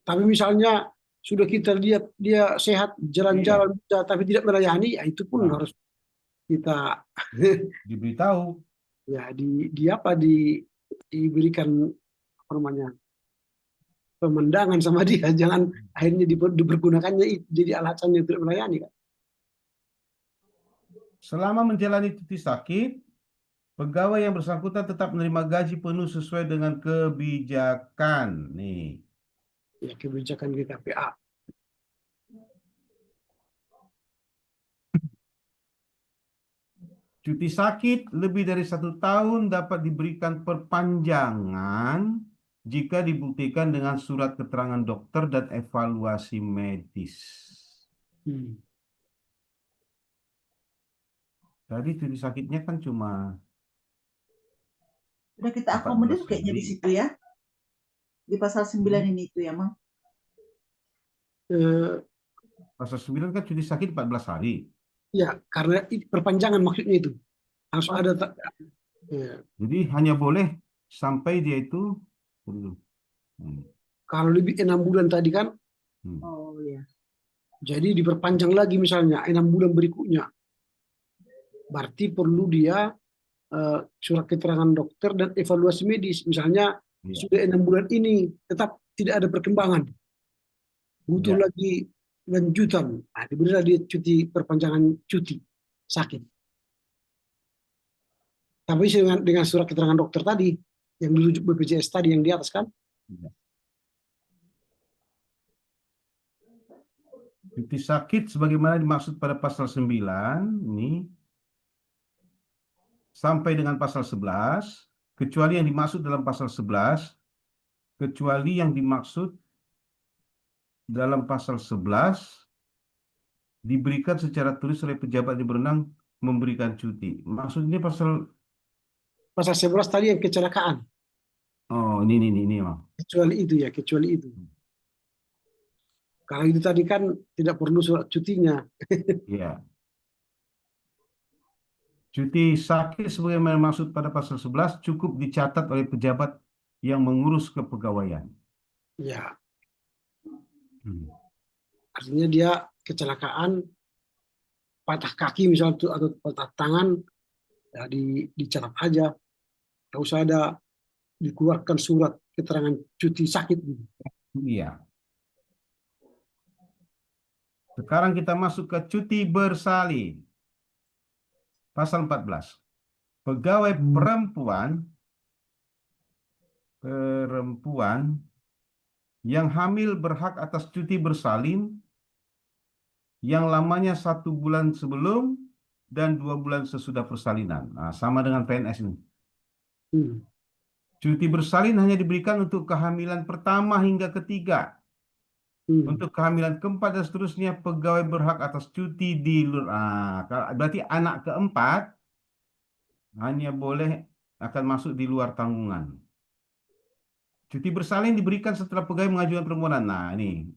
Tapi misalnya sudah kita lihat dia sehat Iya. jalan-jalan bisa, tapi tidak melayani, ya itu pun Nah, harus kita diberitahu. ya diberikan apa namanya pemandangan sama dia, jangan akhirnya dipergunakannya jadi alasannya untuk melayani kan. Selama menjalani cuti sakit, pegawai yang bersangkutan tetap menerima gaji penuh sesuai dengan kebijakan. Nih, Ya kebijakan GKPA. cuti sakit lebih dari 1 tahun dapat diberikan perpanjangan jika dibuktikan dengan surat keterangan dokter dan evaluasi medis. Hmm. Tadi cuti sakitnya kan cuma Sudah kita 14 akomodir kayaknya di hari. situ ya. Di pasal 9 ini itu ya, Mang. Eh, Pasal 9 kan cuti sakit 14 hari. Ya, karena perpanjangan maksudnya itu. Harus Oh, ada ya. Jadi hanya boleh sampai dia itu Hmm, Kalau lebih 6 bulan tadi kan, hmm. oh ya. jadi diperpanjang lagi misalnya 6 bulan berikutnya. Berarti perlu dia surat keterangan dokter dan evaluasi medis. Misalnya Iya, sudah 6 bulan ini tetap tidak ada perkembangan, butuh iya. lagi lanjutan. Nah, diberilah dia cuti perpanjangan cuti sakit. Tapi dengan surat keterangan dokter tadi yang dirujuk BPJS tadi yang di atas kan, Iya. Cuti sakit sebagaimana dimaksud pada pasal 9 ini sampai dengan pasal 11, kecuali yang dimaksud dalam pasal 11, kecuali yang dimaksud dalam pasal 11 diberikan secara tulis oleh pejabat yang berwenang memberikan cuti. Maksudnya pasal pasal 11 tadi yang kecelakaan. oh ini Bang. Kecuali itu ya, kecuali itu. Kalau itu tadi kan tidak perlu surat cutinya. Ya. Cuti sakit sebagaimana maksud pada pasal 11 cukup dicatat oleh pejabat yang mengurus kepegawaian. Ya, Hmm. artinya dia kecelakaan, patah kaki misalnya atau patah tangan, ya dicatat aja. Tidak usah ada dikeluarkan surat keterangan cuti sakit gitu. Iya. Sekarang kita masuk ke cuti bersalin. Pasal 14. Pegawai perempuan yang hamil berhak atas cuti bersalin yang lamanya 1 bulan sebelum dan 2 bulan sesudah persalinan. Nah, sama dengan PNS ini. Hmm. Cuti bersalin hanya diberikan untuk kehamilan pertama hingga ketiga. Hmm. Untuk kehamilan keempat dan seterusnya, pegawai berhak atas cuti di luar. Berarti anak keempat hanya boleh akan masuk di luar tanggungan. Cuti bersalin diberikan setelah pegawai mengajukan permohonan. Nah, ini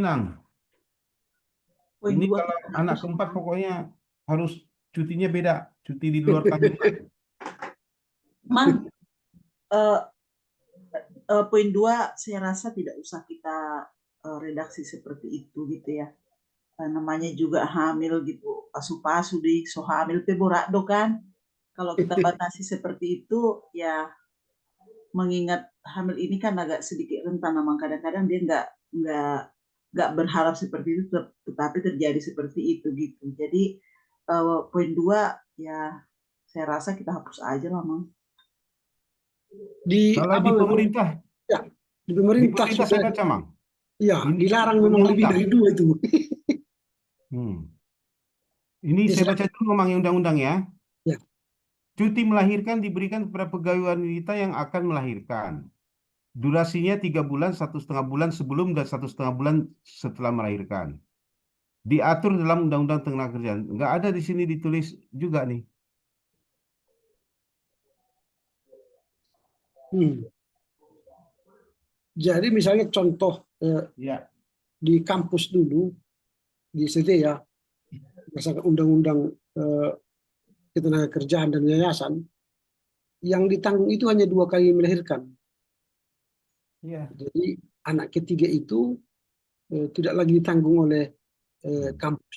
Nang. Poin Ini 2 kalau kita anak hapus. keempat pokoknya harus cutinya beda, cuti di luar tanggungan. Mang, eh, poin 2 saya rasa tidak usah kita redaksi seperti itu gitu ya. Namanya juga hamil gitu, pasu-pasu di so hamil pe borado kan. Kalau kita batasi seperti itu ya, mengingat hamil ini kan agak sedikit rentan, memang kadang-kadang dia nggak berharap seperti itu, tetapi terjadi seperti itu gitu. Jadi poin 2 ya saya rasa kita hapus aja lah, Mang. Di Kalau apa di memang pemerintah, ya, di di pemerintah pemerintah sudah saya baca, Mang. ya Ini dilarang memang hukumnya lebih lengkap. dari 2 itu. Ini Ya, saya baca dulu memang undang-undang ya. ya. Cuti melahirkan diberikan kepada pegawai wanita yang akan melahirkan. Durasinya 3 bulan, 1,5 bulan sebelum dan 1,5 bulan setelah melahirkan. Diatur dalam Undang-Undang Tenagakerjaan. Nggak ada di sini ditulis juga nih. Jadi misalnya contoh Ya, di kampus dulu di ST ya, berdasarkan undang-undang ketenagakerjaan dan yayasan, yang ditanggung itu hanya 2 kali melahirkan. ya. Jadi anak ketiga itu tidak lagi ditanggung oleh kampus.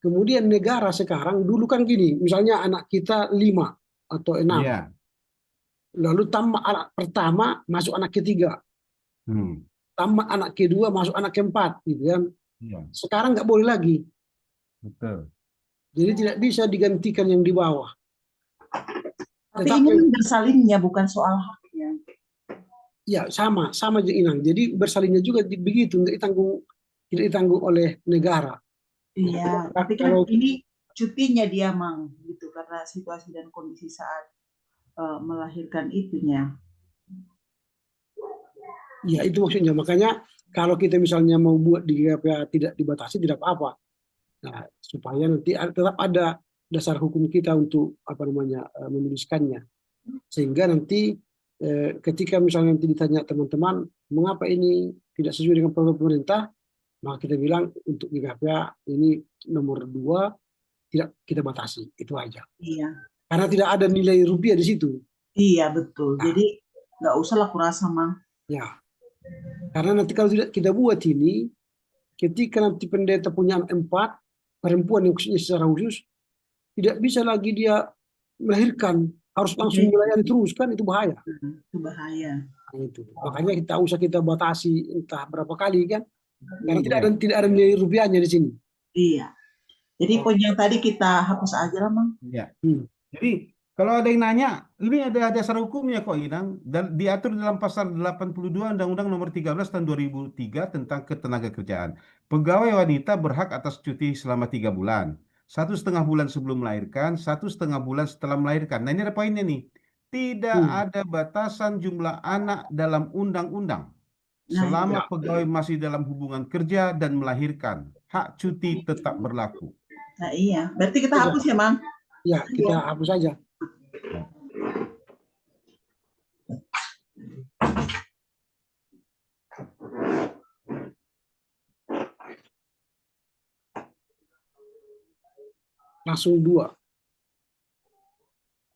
Kemudian negara sekarang, dulu kan gini, misalnya anak kita 5 atau 6, Iya. lalu tambah anak pertama masuk anak ketiga, tambah anak kedua masuk anak keempat, gitu kan. Iya, Sekarang nggak boleh lagi, betul. jadi tidak bisa digantikan yang di bawah. Tapi ini Tetapi bersalinnya bukan soal haknya. ya sama aja Inang. Jadi bersalinnya juga begitu, tidak ditanggung oleh negara. Iya, tapi kan Kalau ini cutinya dia, Mang, gitu, karena situasi dan kondisi saat melahirkan itunya. ya itu maksudnya, makanya kalau kita misalnya mau buat di GPA tidak dibatasi tidak apa-apa. Nah, supaya nanti tetap ada dasar hukum kita untuk menuliskannya, sehingga nanti ketika misalnya nanti ditanya teman-teman mengapa ini tidak sesuai dengan peraturan pemerintah, Maka kita bilang untuk di KPA ini nomor 2 tidak kita batasi, itu aja. Iya, Karena tidak ada nilai rupiah di situ. iya betul. Nah, Jadi nggak usah lah kurasa Mang. ya, karena nanti kalau tidak kita buat ini, ketika nanti pendeta punya anak 4, perempuan yang khususnya secara khusus, tidak bisa lagi dia melahirkan, harus langsung melayani terus, kan itu bahaya. Itu bahaya. Nah, itu. Makanya kita batasi entah berapa kali kan, karena Iya. tidak ada nilai rupiahnya di sini. Iya. Jadi poin yang tadi kita hapus aja lah Mang. Iya. Hmm. Jadi kalau ada yang nanya, ini ada dasar hukumnya kok Inang, dan diatur dalam pasal 82 Undang-Undang Nomor 13 Tahun 2003 tentang Ketenagakerjaan. Pegawai wanita berhak atas cuti selama 3 bulan. 1,5 bulan sebelum melahirkan, 1,5 bulan setelah melahirkan. Nah ini ada poinnya nih. Tidak ada batasan jumlah anak dalam undang-undang. Nah, Selama iya. pegawai masih dalam hubungan kerja dan melahirkan, hak cuti tetap berlaku. Nah iya, berarti kita Iya. hapus ya Mang. Ya, kita hapus saja. Langsung 2.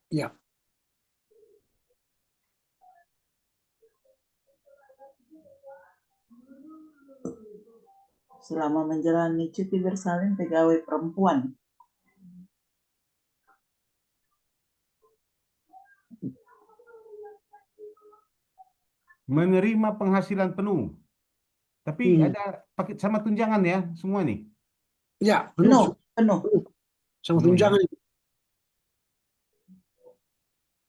Ya. Selama menjalani cuti bersalin pegawai perempuan. Menerima penghasilan penuh. Tapi ada paket sama tunjangan ya, semua nih. Ya, Penuh. sama Penuh ya. tunjangan.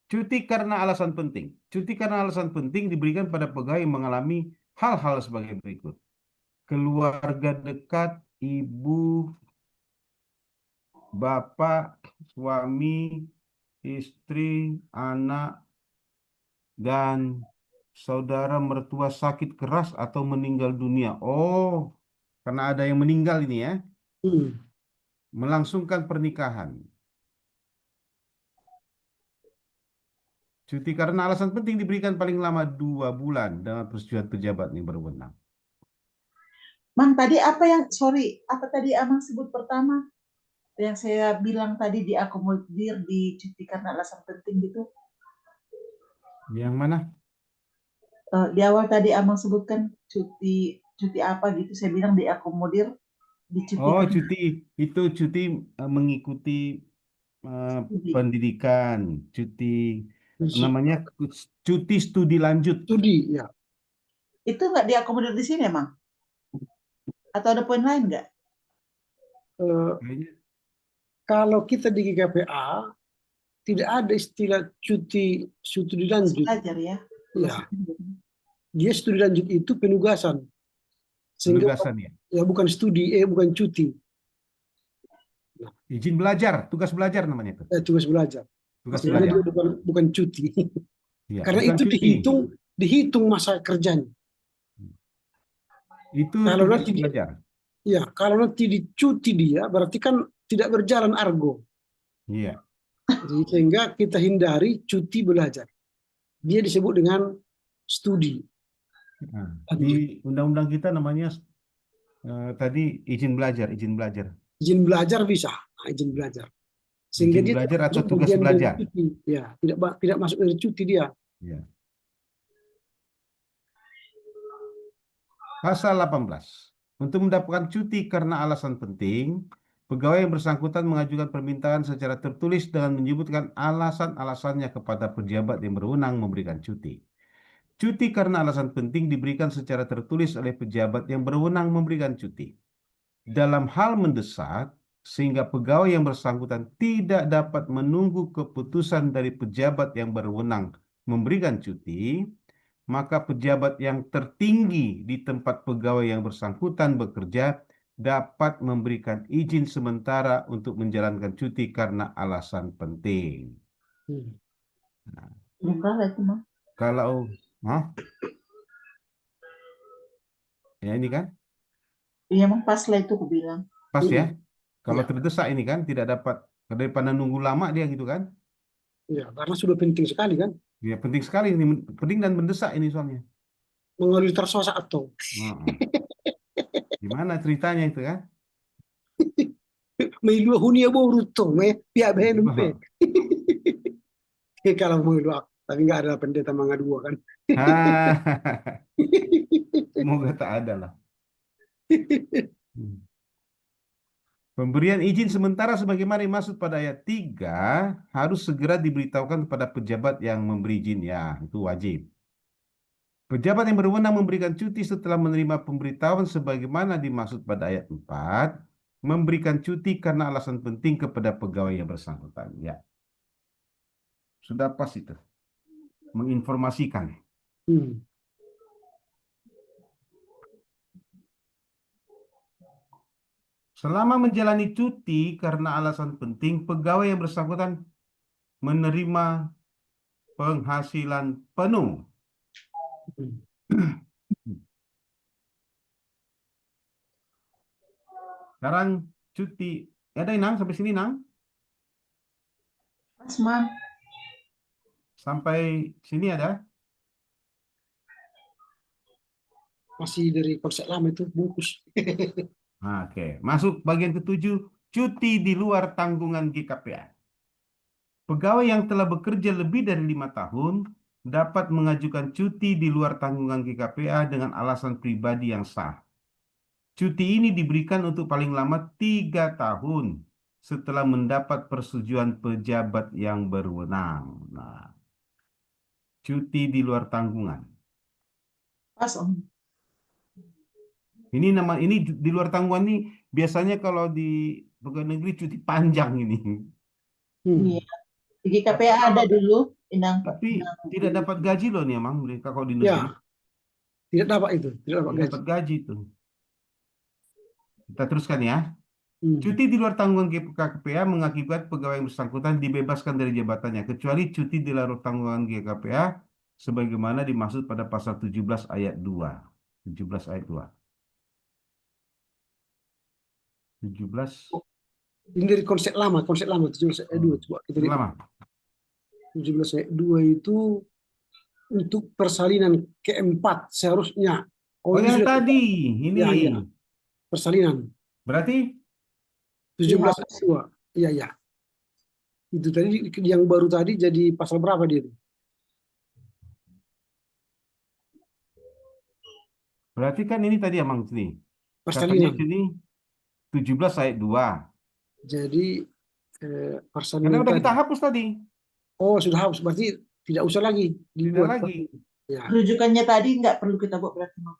Cuti karena alasan penting. Cuti karena alasan penting diberikan pada pegawai yang mengalami hal-hal sebagai berikut. Keluarga dekat, ibu, bapak, suami, istri, anak, dan saudara mertua sakit keras atau meninggal dunia. Oh, karena ada yang meninggal ini ya. Melangsungkan pernikahan. Cuti karena alasan penting diberikan paling lama 2 bulan dengan persetujuan pejabat yang berwenang. Mang, tadi apa tadi Amang sebut pertama? Yang saya bilang tadi diakomodir di cuti karena alasan penting gitu. Yang mana? Di awal tadi Amang sebutkan cuti apa gitu, saya bilang diakomodir di cuti. Oh, cuti itu cuti mengikuti pendidikan, cuti namanya cuti studi lanjut. Studi, ya. Itu nggak diakomodir di sini emang? Atau ada poin lain nggak? Kalau kita di GKPA tidak ada istilah cuti studi lanjut. Belajar ya. Ya. Dia studi lanjut itu penugasan. Sehingga Penugasan ya bukan studi, bukan cuti. Izin belajar, tugas belajar namanya itu. Tugas belajar. Tugas Jadi belajar. dia bukan cuti. Ya, karena bukan itu cuti. dihitung masa kerjanya. Itu Kalau tugas nanti belajar. Ya, kalau nanti dicuti dia, berarti kan tidak berjalan argo. Iya. Jadi, sehingga kita hindari cuti belajar. Dia disebut dengan studi. Nah, di undang-undang kita namanya tadi izin belajar. Izin belajar bisa, izin belajar. Sehingga Izin dia belajar atau masuk tugas bagian dari belajar. cuti. Ya, tidak masuk dari cuti dia. Ya. Pasal 18. Untuk mendapatkan cuti karena alasan penting, pegawai yang bersangkutan mengajukan permintaan secara tertulis dengan menyebutkan alasan-alasannya kepada pejabat yang berwenang memberikan cuti. Cuti karena alasan penting diberikan secara tertulis oleh pejabat yang berwenang memberikan cuti. Dalam hal mendesak, sehingga pegawai yang bersangkutan tidak dapat menunggu keputusan dari pejabat yang berwenang memberikan cuti, maka pejabat yang tertinggi di tempat pegawai yang bersangkutan bekerja dapat memberikan izin sementara untuk menjalankan cuti karena alasan penting. Nah, kalau ya ini kan? Iya, emang pas lah itu aku bilang. Pas ya. Kalau terdesak ini kan tidak dapat, daripada nunggu lama dia gitu kan? Ya, karena sudah penting sekali kan? Ya penting sekali ini, penting dan mendesak ini soalnya. Mengalir tersosak atau. Gimana ceritanya itu kan? May luwa hunia boruto, may pihak BNP. Kalau mau luwa, tapi nggak ada pendeta mangga dua kan. Ah, semoga tak ada lah. Hmm. Pemberian izin sementara sebagaimana dimaksud pada ayat 3 harus segera diberitahukan kepada pejabat yang memberi izin. Ya, itu wajib. Pejabat yang berwenang memberikan cuti setelah menerima pemberitahuan sebagaimana dimaksud pada ayat 4, memberikan cuti karena alasan penting kepada pegawai yang bersangkutan. Ya, sudah pas itu. Menginformasikan. Hmm. Selama menjalani cuti karena alasan penting, pegawai yang bersangkutan menerima penghasilan penuh. Hmm. Sekarang cuti. Ada Nang sampai sini Nang? Pas, Mang. Sampai sini ada? Masih dari konsep lama itu bungkus. Oke, masuk bagian ketujuh, cuti di luar tanggungan GKPA. Pegawai yang telah bekerja lebih dari 5 tahun dapat mengajukan cuti di luar tanggungan GKPA dengan alasan pribadi yang sah. Cuti ini diberikan untuk paling lama 3 tahun setelah mendapat persetujuan pejabat yang berwenang. Nah, cuti di luar tanggungan. Pas, Om. Ini di luar tanggungan ini biasanya kalau di pegawai negeri cuti panjang ini. Hmm. Iya. Di GKPA ada dulu, Inang. Tapi tidak dapat gaji loh nih emang mereka kalau di Ya, negeri. tidak dapat itu, tidak dapat Tidak gaji. dapat gaji tuh. Kita teruskan ya. Hmm. Cuti di luar tanggungan GKPA mengakibatkan pegawai yang bersangkutan dibebaskan dari jabatannya kecuali cuti di luar tanggungan GKPA sebagaimana dimaksud pada pasal 17 ayat 2. 17 ayat 2. 17 Ini dari konsep lama 17 ayat 2. Coba kita lihat. lama. 17 ayat 2 itu untuk persalinan keempat seharusnya. Oh, ini yang sudah tadi ini. Ya, ya. Persalinan. Berarti 17 ayat 2. Iya, iya. Itu tadi yang baru tadi jadi pasal berapa dia itu? berarti kan ini tadi emang sini. Persalinan. Katanya sini 17 ayat 2. Jadi Karena persalinan udah tadi. kita hapus tadi. Oh, sudah hapus. Berarti tidak usah lagi Tidak dibuat. lagi. Ya. Rujukannya tadi nggak perlu kita buat berarti, Mang.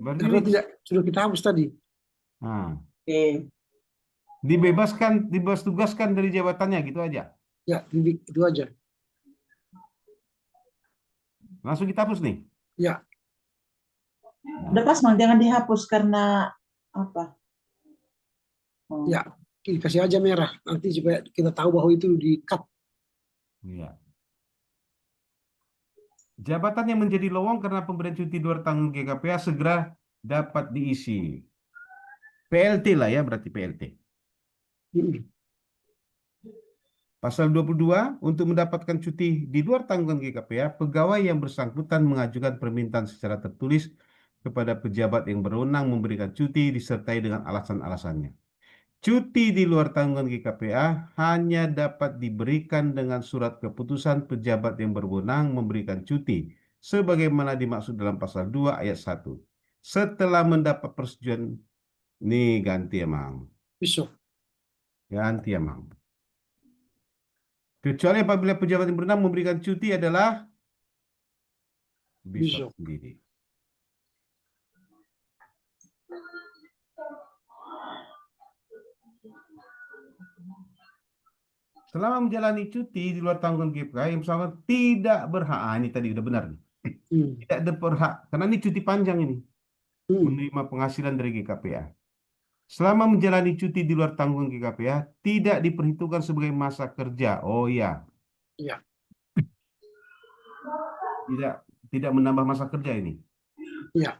Berarti Karena ini, tidak sudah kita hapus tadi. nah, Oke. dibebas tugaskan dari jabatannya gitu aja. Ya, itu aja. Langsung kita hapus nih. Ya, Udah pas, Mang. Jangan dihapus karena apa? Oh. ya. Kasih aja merah. Nanti supaya kita tahu bahwa itu di-cut. Iya. Jabatan yang menjadi lowong karena pemberian cuti luar tanggung GKPA segera dapat diisi. PLT lah ya, berarti PLT. Hmm. Pasal 22, untuk mendapatkan cuti di luar tanggungan GKPA, pegawai yang bersangkutan mengajukan permintaan secara tertulis kepada pejabat yang berwenang memberikan cuti disertai dengan alasan-alasannya. Cuti di luar tanggungan GKPA hanya dapat diberikan dengan surat keputusan pejabat yang berwenang memberikan cuti, sebagaimana dimaksud dalam pasal 2 ayat 1. Setelah mendapat persetujuan, nih ganti emang. Besok. Ganti emang. Kecuali apabila pejabat yang berwenang memberikan cuti adalah bishop sendiri. Selama menjalani cuti di luar tanggungan GKPA, yang bersangkutan tidak berhak. Ini tadi udah benar nih. Tidak berhak, karena ini cuti panjang ini. Menerima penghasilan dari GKPA. Selama menjalani cuti di luar tanggungan GKPA, tidak diperhitungkan sebagai masa kerja. Oh iya. Iya. Tidak menambah masa kerja ini. Iya.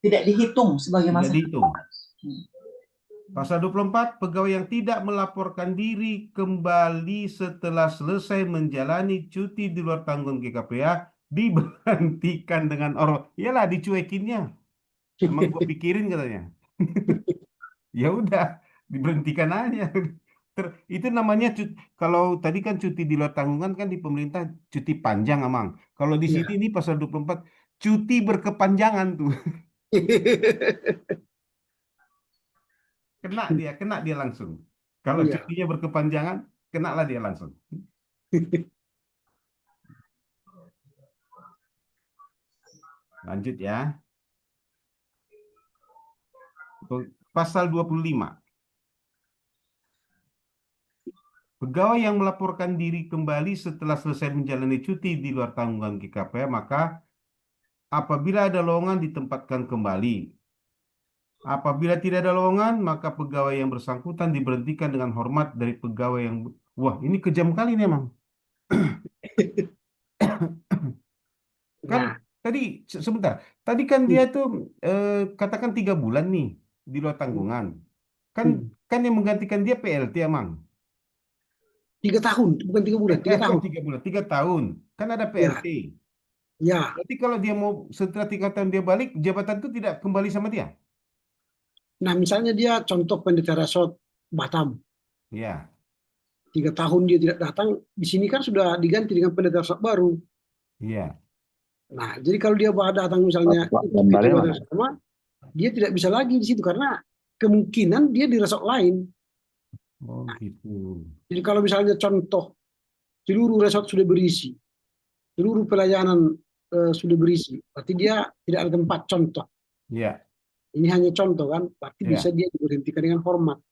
Tidak dihitung sebagai masa. Tidak dihitung. Pasal 24, pegawai yang tidak melaporkan diri kembali setelah selesai menjalani cuti di luar tanggungan GKPA diberhentikan dengan iyalah dicuekinnya. Emang gue pikirin katanya. Ya udah, diberhentikan aja. Itu namanya kalau tadi kan cuti di luar tanggungan kan di pemerintah cuti panjang, Amang. Kalau di sini Ya. ini pasal 24 cuti berkepanjangan tuh. Kena dia langsung. Kalau Iya. cutinya berkepanjangan, kenalah dia langsung. Lanjut ya. Pasal 25. Pegawai yang melaporkan diri kembali setelah selesai menjalani cuti di luar tanggungan GKP, maka apabila ada lowongan ditempatkan kembali. Apabila tidak ada lowongan, maka pegawai yang bersangkutan diberhentikan dengan hormat dari pegawai yang... Wah, ini kejam kali nih, Emang. Kan Nah, tadi, sebentar. Tadi kan dia tuh, katakan 3 bulan nih, di luar tanggungan. Kan hmm. kan yang menggantikan dia PLT, Emang. 3 tahun, bukan 3 bulan, 3 tahun. 3 bulan, 3 tahun. Kan ada Ya, PLT. ya. Berarti kalau dia mau setelah 3 tahun dia balik, jabatan itu tidak kembali sama dia? Nah, misalnya dia contoh pendeta resort Batam, Ya, 3 tahun dia tidak datang, di sini kan sudah diganti dengan pendeta resort baru. iya. Nah, jadi kalau dia datang misalnya untuk itu Gambarnya mana? sama, dia tidak bisa lagi di situ karena kemungkinan dia di resort lain. Oh gitu. Jadi kalau misalnya contoh seluruh resort sudah berisi, seluruh pelayanan sudah berisi, berarti dia tidak ada tempat contoh. Iya, Ini hanya contoh kan, berarti bisa iya, dia diberhentikan dengan hormat.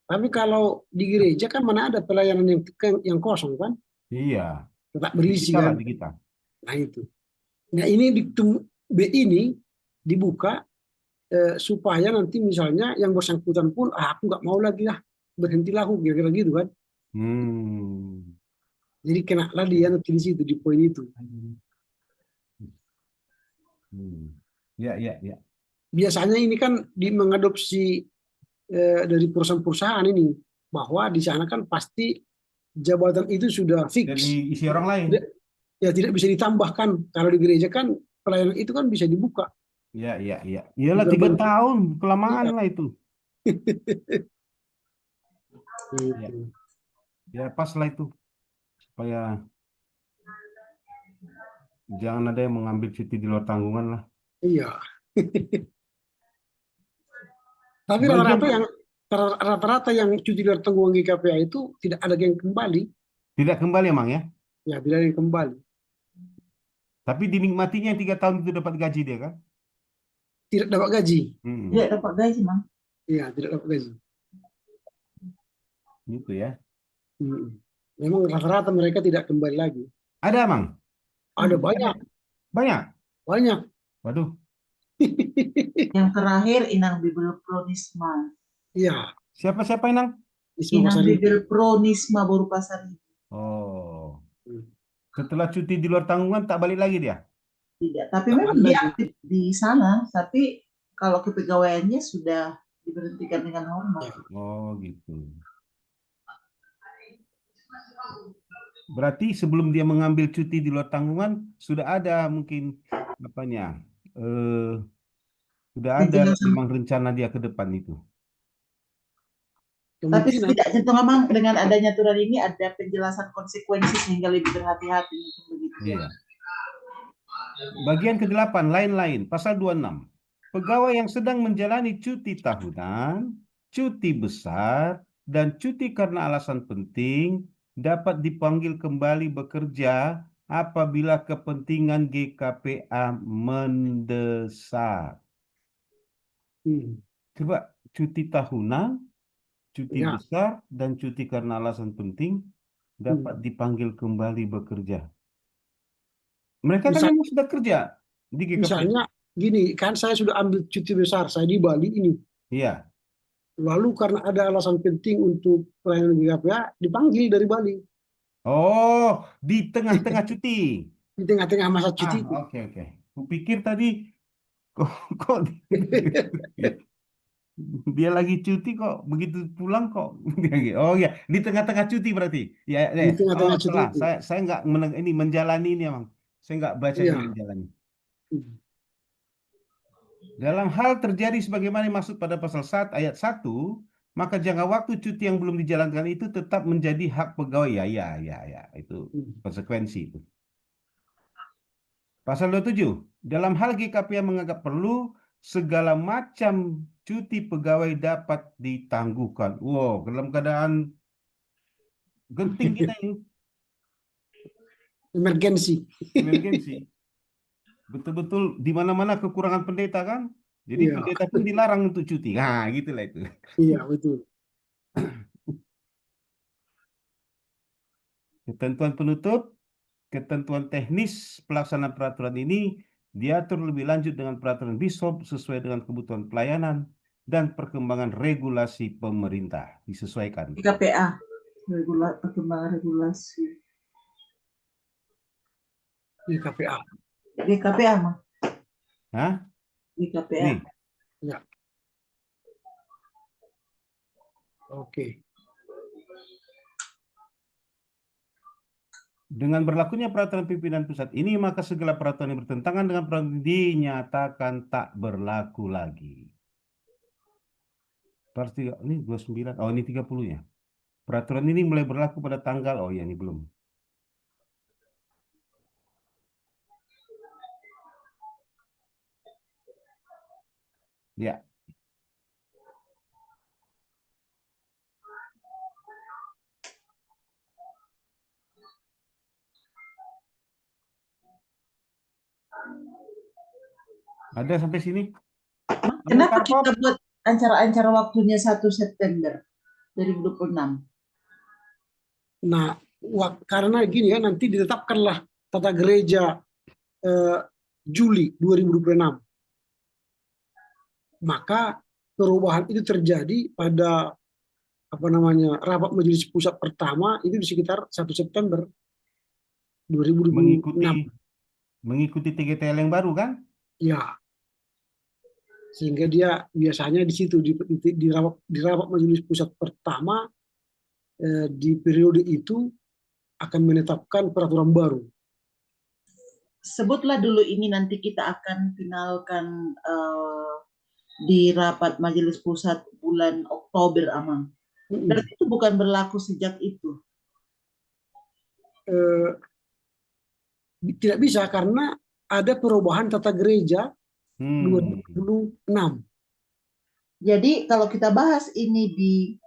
Tapi kalau di gereja kan mana ada pelayanan yang kosong kan, iya. tetap Di berisi kita lah, kan. di kita. Nah itu. Nah ini B ini dibuka supaya nanti misalnya yang bersangkutan pun, aku nggak mau lagi lah, berhentilah aku, kira-kira gitu kan. Hmm. Jadi kena lah dia nanti di situ, di poin itu. Hmm. Ya, ya, ya. Biasanya ini kan mengadopsi dari perusahaan-perusahaan ini, bahwa di sana kan pasti jabatan itu sudah fix. Jadi isi orang lain. Ya tidak bisa ditambahkan. Kalau di gereja kan pelayanan itu kan bisa dibuka. Ya, ya, ya. Iyalah 3 Diperbanyak. tahun, kelamaan Iya. lah itu. Ya, Gitu. ya pas lah itu. Supaya jangan ada yang mengambil cuti di luar tanggungan lah. Iya. Tapi Bagian rata-rata yang cuti luar tanggungan GKPA itu tidak ada yang kembali. tidak kembali emang ya. Ya, tidak ada yang kembali. Tapi dinikmatinya yang 3 tahun itu dapat gaji dia kan? Tidak dapat gaji. Hmm. Tidak dapat gaji, Mang. Iya, tidak dapat gaji. Gitu ya. Memang rata-rata mereka tidak kembali lagi. Ada emang? Ada banyak, Banyak. banyak. Waduh. Yang terakhir Inang Bibel Pronisma. Iya, Siapa-siapa Inang? Isma Inang Pasar Ibu. Bibel Pronisma baru pasar Ibu. Oh. Hmm. Setelah cuti di luar tanggungan tak balik lagi dia? Tidak, tapi Tak memang balik dia lagi. aktif di sana, tapi kalau kepegawaiannya sudah diberhentikan dengan hormat. Oh gitu. Berarti sebelum dia mengambil cuti di luar tanggungan sudah ada mungkin apanya? Sudah ada Penjelasan. memang rencana dia ke depan itu. Tapi Kemungkinan. setidaknya tuh memang dengan adanya aturan ini ada penjelasan konsekuensi sehingga lebih berhati-hati begitu. Iya. Bagian ke-8 lain-lain pasal 26. Pegawai yang sedang menjalani cuti tahunan, cuti besar, dan cuti karena alasan penting dapat dipanggil kembali bekerja apabila kepentingan GKPA mendesak. Coba cuti tahunan, cuti Ya. besar, dan cuti karena alasan penting dapat dipanggil kembali bekerja. Mereka kan memang sudah kerja di GKPA. Misalnya gini, kan saya sudah ambil cuti besar, saya di Bali ini. Iya. Lalu karena ada alasan penting untuk pelayanan GKPA, dipanggil dari Bali. Oh, di tengah-tengah cuti. Di tengah-tengah masa cuti itu. Oke, oke. Kupikir tadi kok dia lagi cuti kok begitu pulang kok. Oh ya, di tengah-tengah cuti berarti. Ya, Di tengah-tengah cuti salah. itu. Saya nggak menjalani ini emang. Saya nggak baca Iya. ini menjalani. Dalam hal terjadi sebagaimana dimaksud pada pasal 1 ayat 1, maka jangka waktu cuti yang belum dijalankan itu tetap menjadi hak pegawai. Ya, itu konsekuensi itu. Pasal 27, dalam hal GKPA menganggap perlu, segala macam cuti pegawai dapat ditangguhkan. Wow, dalam keadaan genting kita ini, Emergensi. emergensi. Betul-betul di mana-mana kekurangan pendeta kan? Jadi Iya, pendeta pun dilarang untuk cuti. Nah, gitulah itu. iya betul. Ketentuan penutup, ketentuan teknis pelaksanaan peraturan ini diatur lebih lanjut dengan peraturan Bishop sesuai dengan kebutuhan pelayanan dan perkembangan regulasi pemerintah disesuaikan. GKPA, perkembangan regulasi. Di KPA. GKPA mah, Hah? GKPA. Nih, Ya. Oke. dengan berlakunya peraturan pimpinan pusat ini, maka segala peraturan yang bertentangan dengan peraturan dinyatakan tak berlaku lagi. Ini 29, oh ini 30-nya. Peraturan ini mulai berlaku pada tanggal, oh ya ini belum. Ya. Ada sampai sini? Kenapa Karpop? kita buat acara-acara waktunya 1 September 2026? Nah, karena gini ya, nanti ditetapkanlah tata gereja Juli 2026. Maka perubahan itu terjadi pada rapat majelis pusat pertama itu di sekitar 1 September 2026. Mengikuti TGTL yang baru kan? Ya, sehingga dia biasanya di situ di rapat majelis pusat pertama di periode itu akan menetapkan peraturan baru. Sebutlah dulu ini, nanti kita akan finalkan di rapat majelis pusat bulan Oktober, Amang. Berarti itu bukan berlaku sejak itu. Tidak bisa karena ada perubahan tata gereja 2026. Jadi kalau kita bahas ini di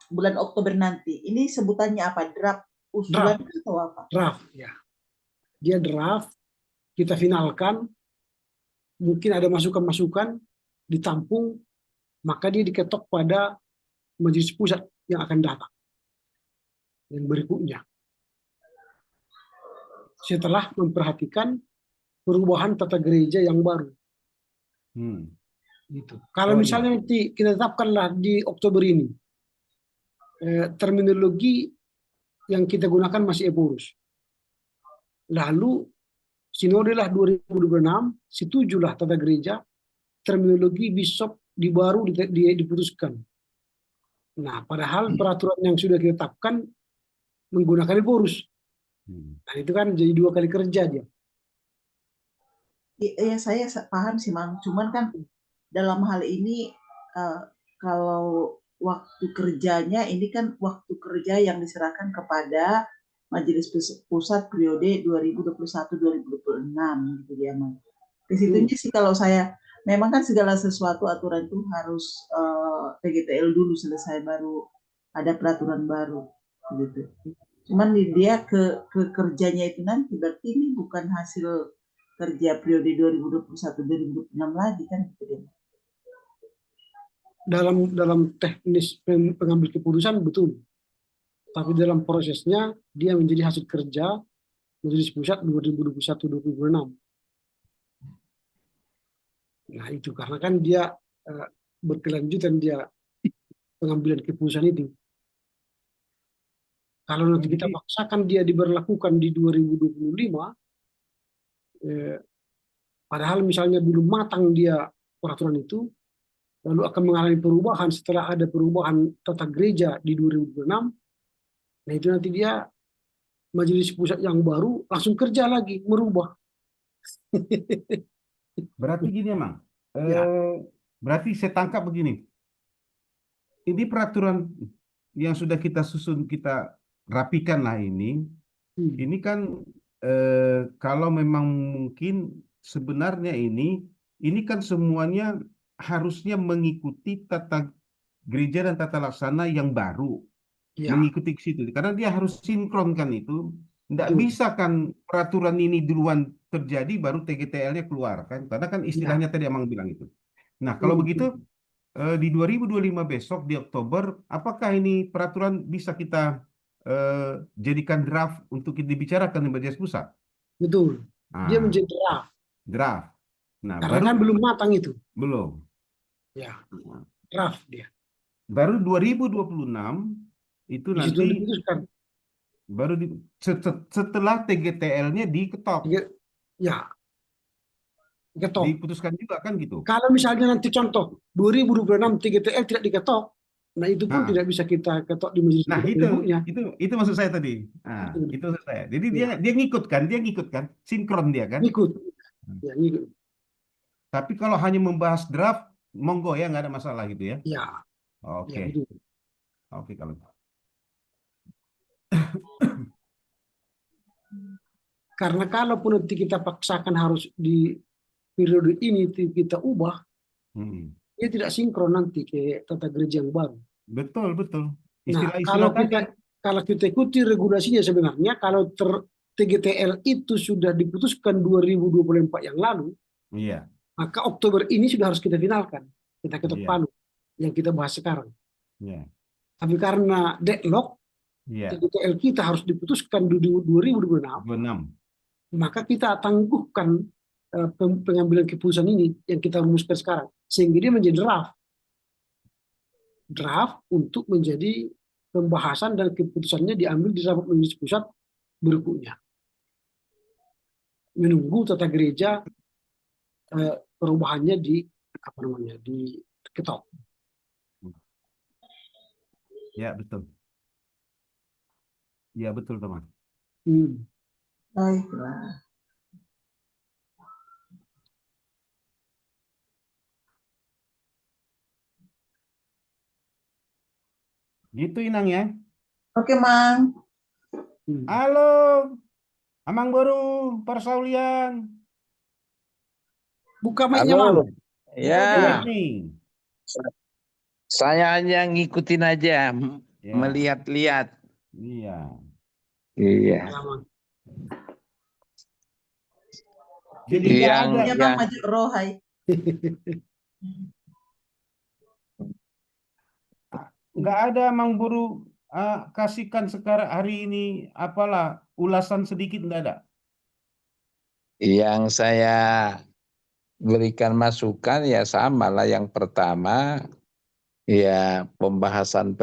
bulan Oktober nanti, ini sebutannya apa? Draft usulan atau apa? Draft, ya. Dia draft, kita finalkan, mungkin ada masukan-masukan, ditampung, maka dia diketok pada majelis pusat yang akan datang. Yang berikutnya. Setelah memperhatikan perubahan tata gereja yang baru. Gitu. Kalau misalnya nanti kita tetapkanlah di Oktober ini, terminologi yang kita gunakan masih Eborus. Lalu sinode lah 2026, setujulah tata gereja, terminologi bishop baru diputuskan. Nah, padahal peraturan yang sudah ditetapkan menggunakan Eborus. Nah, itu kan jadi 2 kali kerja dia. Iya, saya paham sih, Mang. Cuman kan dalam hal ini kalau waktu kerjanya ini kan waktu kerja yang diserahkan kepada Majelis Pusat periode 2021-2026 gitu ya, Mang. Di situnya sih kalau saya memang kan segala sesuatu aturan itu harus PGTL dulu selesai baru ada peraturan baru gitu. Cuman dia ke kerjanya itu nanti berarti ini bukan hasil kerja periode 2021-2026 lagi kan gitu ya. Dalam teknis pengambil keputusan betul. Tapi dalam prosesnya dia menjadi hasil kerja majelis pusat 2021-2026. Nah, itu karena kan dia berkelanjutan dia pengambilan keputusan itu. Kalau nanti kita paksakan dia diberlakukan di 2025, padahal misalnya belum matang dia peraturan itu, lalu akan mengalami perubahan setelah ada perubahan tata gereja di 2026, nah itu nanti dia majelis pusat yang baru langsung kerja lagi, merubah. Berarti gini emang, Ya. Berarti saya tangkap begini. Ini peraturan yang sudah kita susun, kita rapikan lah ini. Hmm. Ini kan kalau memang mungkin sebenarnya ini kan semuanya harusnya mengikuti tata gereja dan tata laksana yang baru, Ya, mengikuti ke situ. Karena dia harus sinkronkan itu. Tidak betul. bisa kan peraturan ini duluan terjadi baru TGTL-nya keluar kan? Karena kan istilahnya tadi Amang bilang itu. Nah, kalau begitu di 2025 besok di Oktober, apakah ini peraturan bisa kita jadikan draft untuk dibicarakan di Majelis Pusat? Betul. Dia Nah, menjadi draft draft. Nah, karena kan belum matang itu. belum. Ya, draft dia. Baru 2026 itu Di situ nanti diputuskan. baru setelah TGTL-nya diketok, Ya, diketok. diputuskan juga kan gitu. Kalau misalnya nanti contoh 2026 TGTL tidak diketok, nah itu pun Nah, tidak bisa kita ketok di majelis nah berikutnya. itu maksud saya tadi. Nah, itu maksud saya. Jadi Ya, dia ngikut kan, sinkron dia kan. ikut. Ya, ikut. Tapi kalau hanya membahas draft, monggo ya, nggak ada masalah gitu ya. Ya, Oke, ya betul. oke kalau. Karena kalaupun nanti kita paksakan harus di periode ini kita ubah, dia tidak sinkron nanti ke tata gereja yang baru. Betul. Nah, Istilah-istilah tadi. kalau kita ikuti regulasinya sebenarnya, kalau TGTL itu sudah diputuskan 2024 yang lalu, Iya, maka Oktober ini sudah harus kita finalkan. Kita ketok Iya. palu yang kita bahas sekarang. iya, Tapi karena deadlock, iya. TGTL kita harus diputuskan di 2026, 26. maka kita tangguhkan pengambilan keputusan ini yang kita rumuskan sekarang. Sehingga dia menjadi draft untuk menjadi pembahasan dan keputusannya diambil di rapat majelis pusat berikutnya. Menunggu tata gereja perubahannya diketok. Ya, betul. Ya, betul, teman. Baiklah. Gitu Inang ya. Oke, Mang. Halo, Amang Baru, Persaulian. Buka mic-nya, Halo, Mang. ya, Nih. saya hanya ngikutin aja, Ya. melihat-lihat. Iya. Iya. Ya, Mang. Jadi Yang- nggak ada, Ya, ya. Mang maju rohai. nggak ada Amang Baru kasihkan sekarang hari ini apalah ulasan sedikit nggak ada. Yang saya berikan masukan ya sama lah. Yang pertama ya pembahasan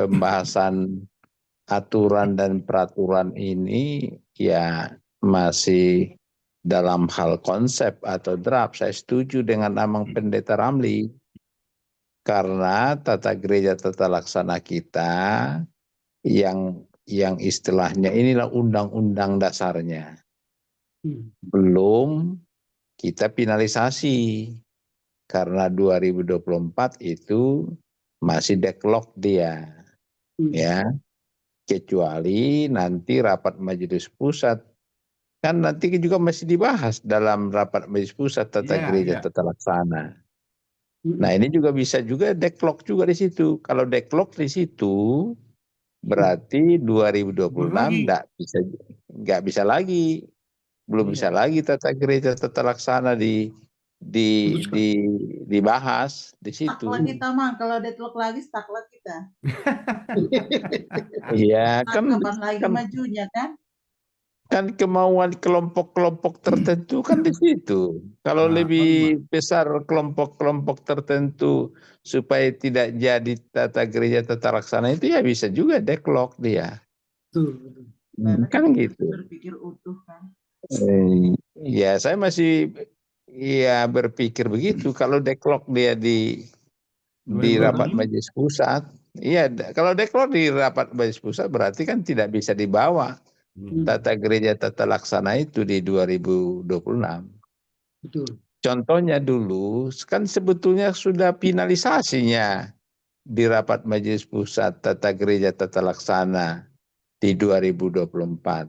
aturan dan peraturan ini ya masih dalam hal konsep atau draft. Saya setuju dengan Amang Pendeta Ramli. Karena tata gereja tata laksana kita yang istilahnya inilah undang-undang dasarnya. Belum kita finalisasi. Karena 2024 itu masih deadlock dia. Ya. Kecuali nanti rapat majelis pusat. Kan nanti juga masih dibahas dalam rapat majelis pusat tata gereja tata laksana. Nah, ini juga bisa juga deadlock juga di situ. Kalau deadlock di situ berarti 2026 nggak bisa lagi. Belum bisa lagi tata gereja tata laksana dibahas di situ. Stuck kita, Mang. Kalau deadlock lagi, stuck kita. Iya, Kapan lagi majunya kan? Kan kemauan kelompok-kelompok tertentu kan di situ. Kalau lebih besar kelompok-kelompok tertentu supaya tidak jadi tata gereja tata laksana itu ya bisa juga deadlock dia. Kan gitu. Berpikir utuh kan. Ya saya masih ya berpikir begitu. Kalau deadlock dia di rapat majelis pusat, iya kalau deadlock di rapat majelis pusat berarti kan tidak bisa dibawa tata gereja tata laksana itu di 2026. Betul. Contohnya dulu, kan sebetulnya sudah finalisasinya di rapat Majelis Pusat Tata Gereja Tata Laksana di 2024.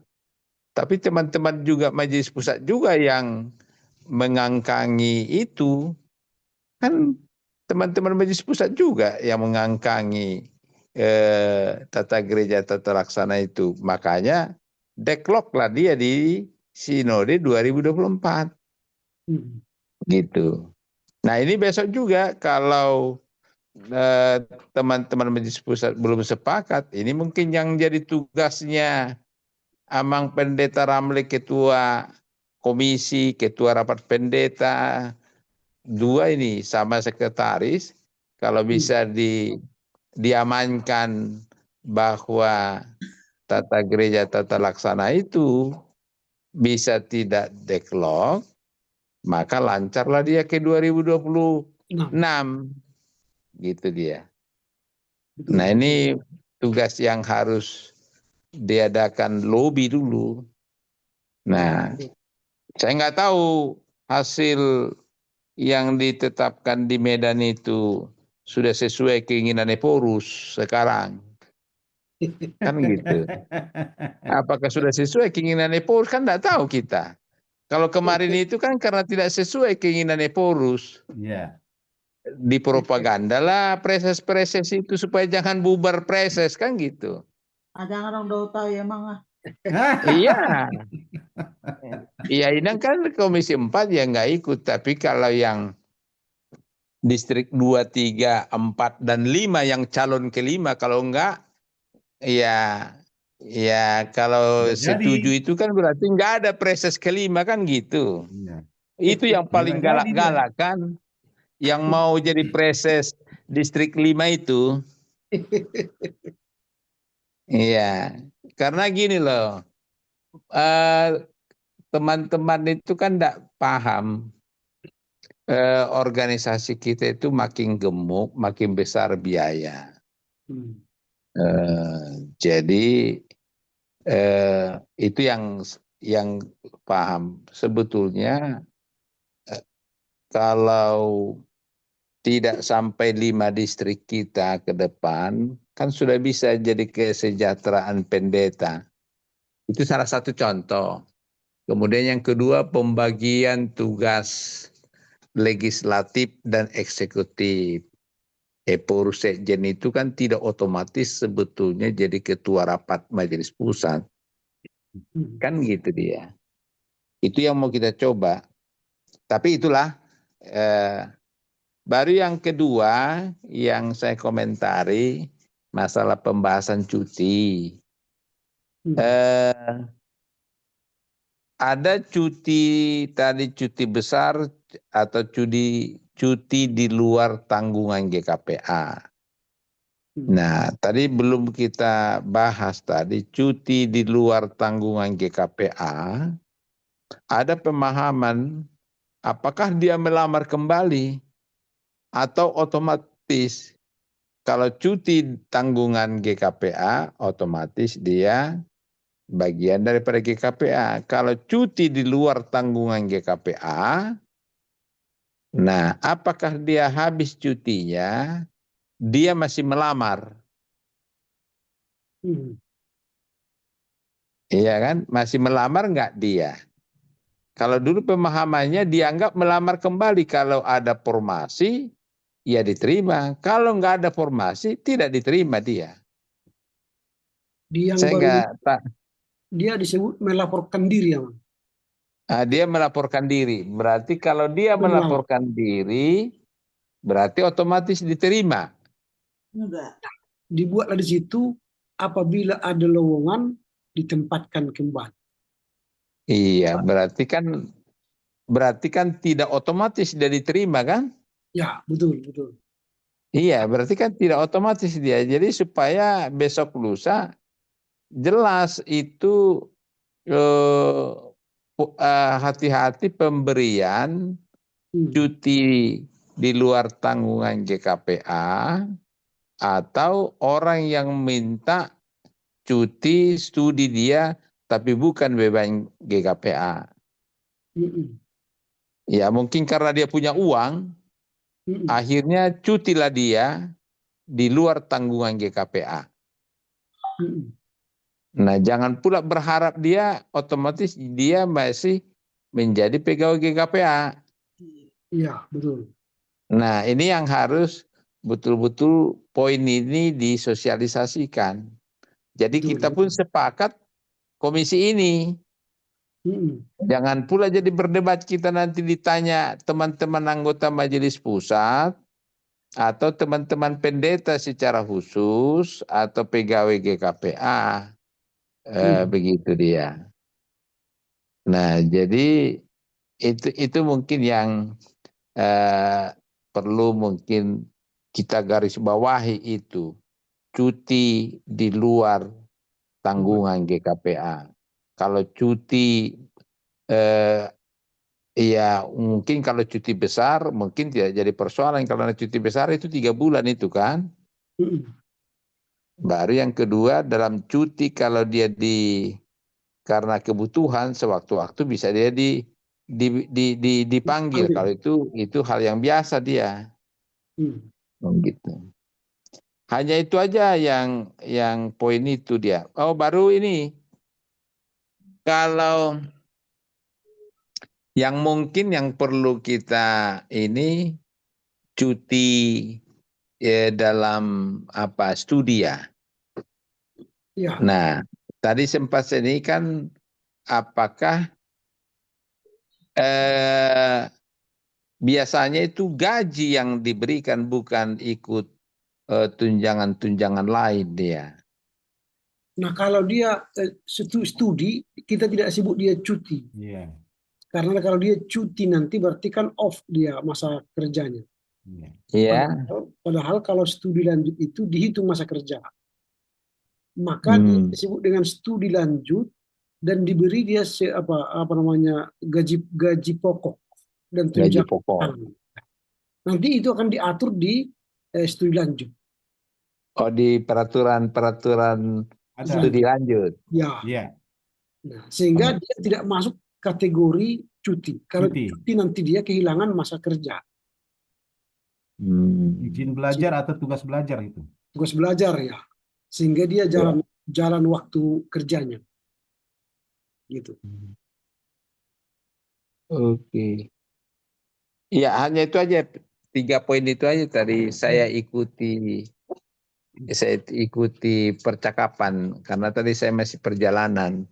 Tapi teman-teman juga Majelis Pusat juga yang mengangkangi itu, kan teman-teman Majelis Pusat juga yang mengangkangi Tata Gereja Tata Laksana itu. Makanya deadlock lah dia di Sinode 2024. Gitu. Nah ini besok juga kalau teman-teman Majelis Pusat belum sepakat, ini mungkin yang jadi tugasnya Amang Pendeta Ramli, Ketua Komisi, Ketua Rapat Pendeta, dua ini sama sekretaris, kalau bisa diamankan bahwa Tata Gereja Tata Laksana itu bisa tidak deadlock, maka lancarlah dia ke 2026. Gitu dia. Nah ini tugas yang harus diadakan lobby dulu. Nah, saya nggak tahu hasil yang ditetapkan di Medan itu sudah sesuai keinginan Eporus sekarang. Kan gitu. Apakah sudah sesuai keinginan Eporus? Kan nggak tahu kita. Kalau kemarin itu kan karena tidak sesuai keinginan Eporus. Iya. Dipropaganda lah preses-preses itu supaya jangan bubar preses, kan gitu. Ada orang udah tahu ya Mang. Iya. Iya, ini kan Komisi 4 ya nggak ikut, tapi kalau yang distrik 2, 3, 4, dan 5 yang calon kelima, kalau enggak, ya kalau Nggak jadi. setuju itu kan berarti nggak ada preses kelima, kan gitu. Iya. Itu yang paling Nggak jadi dia. galak-galak kan, yang mau jadi preses distrik 5 itu. Iya, karena gini loh, teman-teman itu kan tidak paham organisasi kita itu makin gemuk, makin besar biaya. Jadi itu yang paham. Sebetulnya kalau tidak sampai 5 distrik kita ke depan, kan sudah bisa jadi kesejahteraan pendeta. Itu salah satu contoh. Kemudian yang kedua, pembagian tugas legislatif dan eksekutif. Eporus Sekjen itu kan tidak otomatis sebetulnya jadi ketua rapat Majelis Pusat. Kan gitu dia. Itu yang mau kita coba. Tapi itulah, baru yang kedua yang saya komentari, masalah pembahasan cuti. Ada cuti besar atau cuti di luar tanggungan GKPA. Nah, tadi belum kita bahas tadi, cuti di luar tanggungan GKPA, ada pemahaman apakah dia melamar kembali atau otomatis kalau cuti tanggungan GKPA, otomatis dia bagian daripada GKPA. Kalau cuti di luar tanggungan GKPA, nah apakah dia habis cutinya, dia masih melamar? Iya kan? Masih melamar nggak dia? Kalau dulu pemahamannya dianggap melamar kembali. Kalau ada formasi, ya diterima. Kalau nggak ada formasi, tidak diterima dia. Yang Saya baru nggak tak. dia disebut melaporkan diri ya, Bang. Dia melaporkan diri. Berarti kalau dia Itu melamar. melaporkan diri, berarti otomatis diterima. Enggak. Dibuatlah di situ apabila ada lowongan ditempatkan kembali. Iya, berarti kan tidak otomatis dia diterima kan? Ya, betul, betul. Iya, berarti kan tidak otomatis dia. Jadi supaya besok lusa jelas itu hati-hati pemberian cuti di luar tanggungan GKPA atau orang yang minta cuti studi dia tapi bukan beban GKPA. Ya mungkin karena dia punya uang, akhirnya cutilah dia di luar tanggungan GKPA. Nah, jangan pula berharap dia otomatis dia masih menjadi pegawai GKPA. Iya, betul. Nah, ini yang harus betul-betul poin ini disosialisasikan. Jadi Betul. kita pun sepakat komisi ini. Jangan pula jadi berdebat kita nanti ditanya teman-teman anggota majelis pusat atau teman-teman pendeta secara khusus atau pegawai GKPA. Begitu dia. Nah, jadi itu mungkin yang perlu mungkin kita garis bawahi itu, cuti di luar tanggungan GKPA. Kalau cuti ya mungkin kalau cuti besar mungkin tidak jadi persoalan, karena cuti besar itu 3 bulan itu kan. Baru yang kedua, dalam cuti kalau dia karena kebutuhan sewaktu-waktu bisa dia dipanggil. Kalau itu hal yang biasa dia. Gitu. Hanya itu aja yang poin itu dia. Oh, baru ini. Kalau yang mungkin yang perlu kita ini cuti dalam studi ya. Nah, tadi sempat ini kan apakah biasanya itu gaji yang diberikan, bukan ikut tunjangan-tunjangan lain dia. Nah, kalau dia studi, kita tidak sebut dia cuti. Karena kalau dia cuti nanti berarti kan off dia masa kerjanya. Padahal kalau studi lanjut itu dihitung masa kerja. Maka dia disebut dengan studi lanjut dan diberi dia gaji pokok dan tunjangan. Gaji pokok. Nanti itu akan diatur di studi lanjut. Oh, di peraturan studi lanjut. Ya. Nah, sehingga dia tidak masuk kategori cuti. Kalau cuti nanti dia kehilangan masa kerja. Izin belajar atau tugas belajar itu? Tugas belajar ya. Sehingga dia jalan waktu kerjanya. Gitu. Oke. Ya, hanya itu aja. 3 poin itu aja tadi saya ikuti percakapan karena tadi saya masih perjalanan.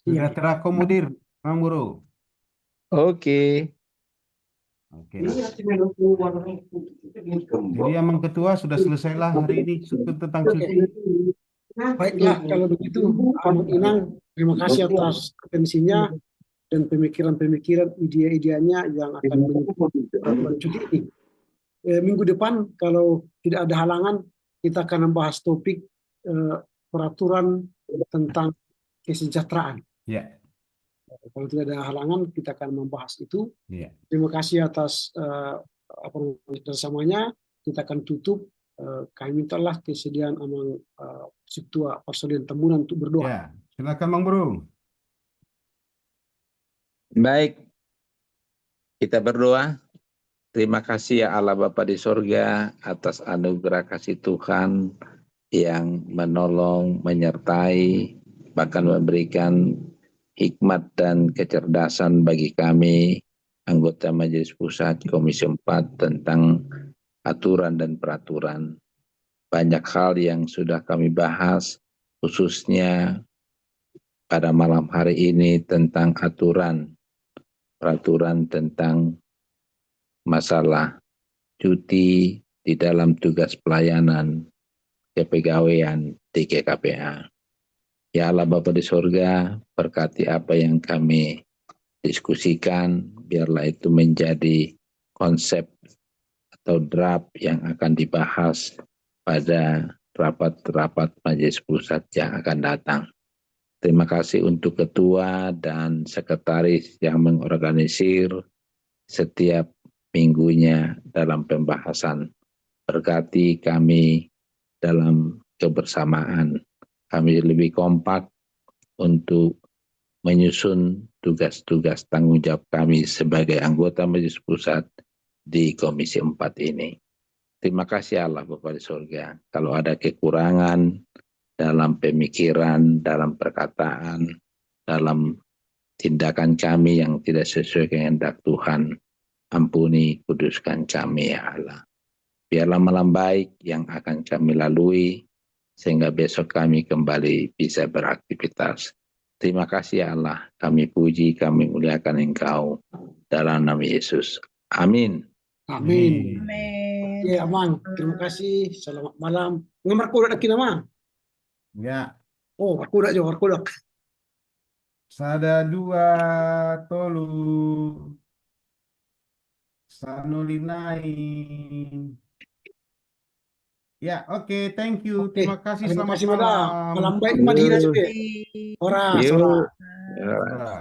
Sudah terakomodir, Bang Guru. Oke. Jadi Amang Ketua sudah selesailah hari ini tentang cuti. Baiklah, kalau begitu Amang Inang, terima kasih atas atensinya dan pemikiran-pemikiran, ide-idenya yang akan menyebutkan cuti ini. Minggu depan kalau tidak ada halangan, kita akan membahas topik peraturan tentang kesejahteraan. Kalau tidak ada halangan, kita akan membahas itu. Terima kasih atas kerjasamanya. Kita akan tutup. Kami mintalah kesediaan Amang Ketua Persaudaraan Tembunan untuk berdoa. Silakan Bang Bro. Baik, kita berdoa. Terima kasih ya Allah Bapa di sorga atas anugerah kasih Tuhan yang menolong, menyertai, bahkan memberikan hikmat dan kecerdasan bagi kami, anggota Majelis Pusat Komisi 4 tentang aturan dan peraturan. Banyak hal yang sudah kami bahas, khususnya pada malam hari ini tentang peraturan tentang masalah cuti di dalam tugas pelayanan kepegawaian di GKPA. Ya Allah Bapa di sorga, berkati apa yang kami diskusikan, biarlah itu menjadi konsep atau draft yang akan dibahas pada rapat-rapat Majelis Pusat yang akan datang. Terima kasih untuk ketua dan sekretaris yang mengorganisir setiap minggunya dalam pembahasan. Berkati kami dalam kebersamaan. Kami lebih kompak untuk menyusun tugas-tugas tanggung jawab kami sebagai anggota Majelis Pusat di Komisi 4 ini. Terima kasih Allah Bapa di surga. Kalau ada kekurangan dalam pemikiran, dalam perkataan, dalam tindakan kami yang tidak sesuai dengan kehendak Tuhan, ampuni, kuduskan kami ya Allah. Biarlah malam baik yang akan kami lalui, sehingga besok kami kembali bisa beraktivitas. Terima kasih ya Allah, kami puji, kami muliakan Engkau dalam nama Yesus. Amin. Amin. Amin. Oke, Amang. Terima kasih. Selamat malam. Ngamar kuda lagi nama. Ya, Oh, kuda juga, kuda. sada dua tolu sanulinai. Ya, oke, thank you. Oke, Terima kasih. terima Selamat kasih, Madam. malam. Malam baik, Madina juga. Di- Ora, Yuk. salam. Ya. Ora.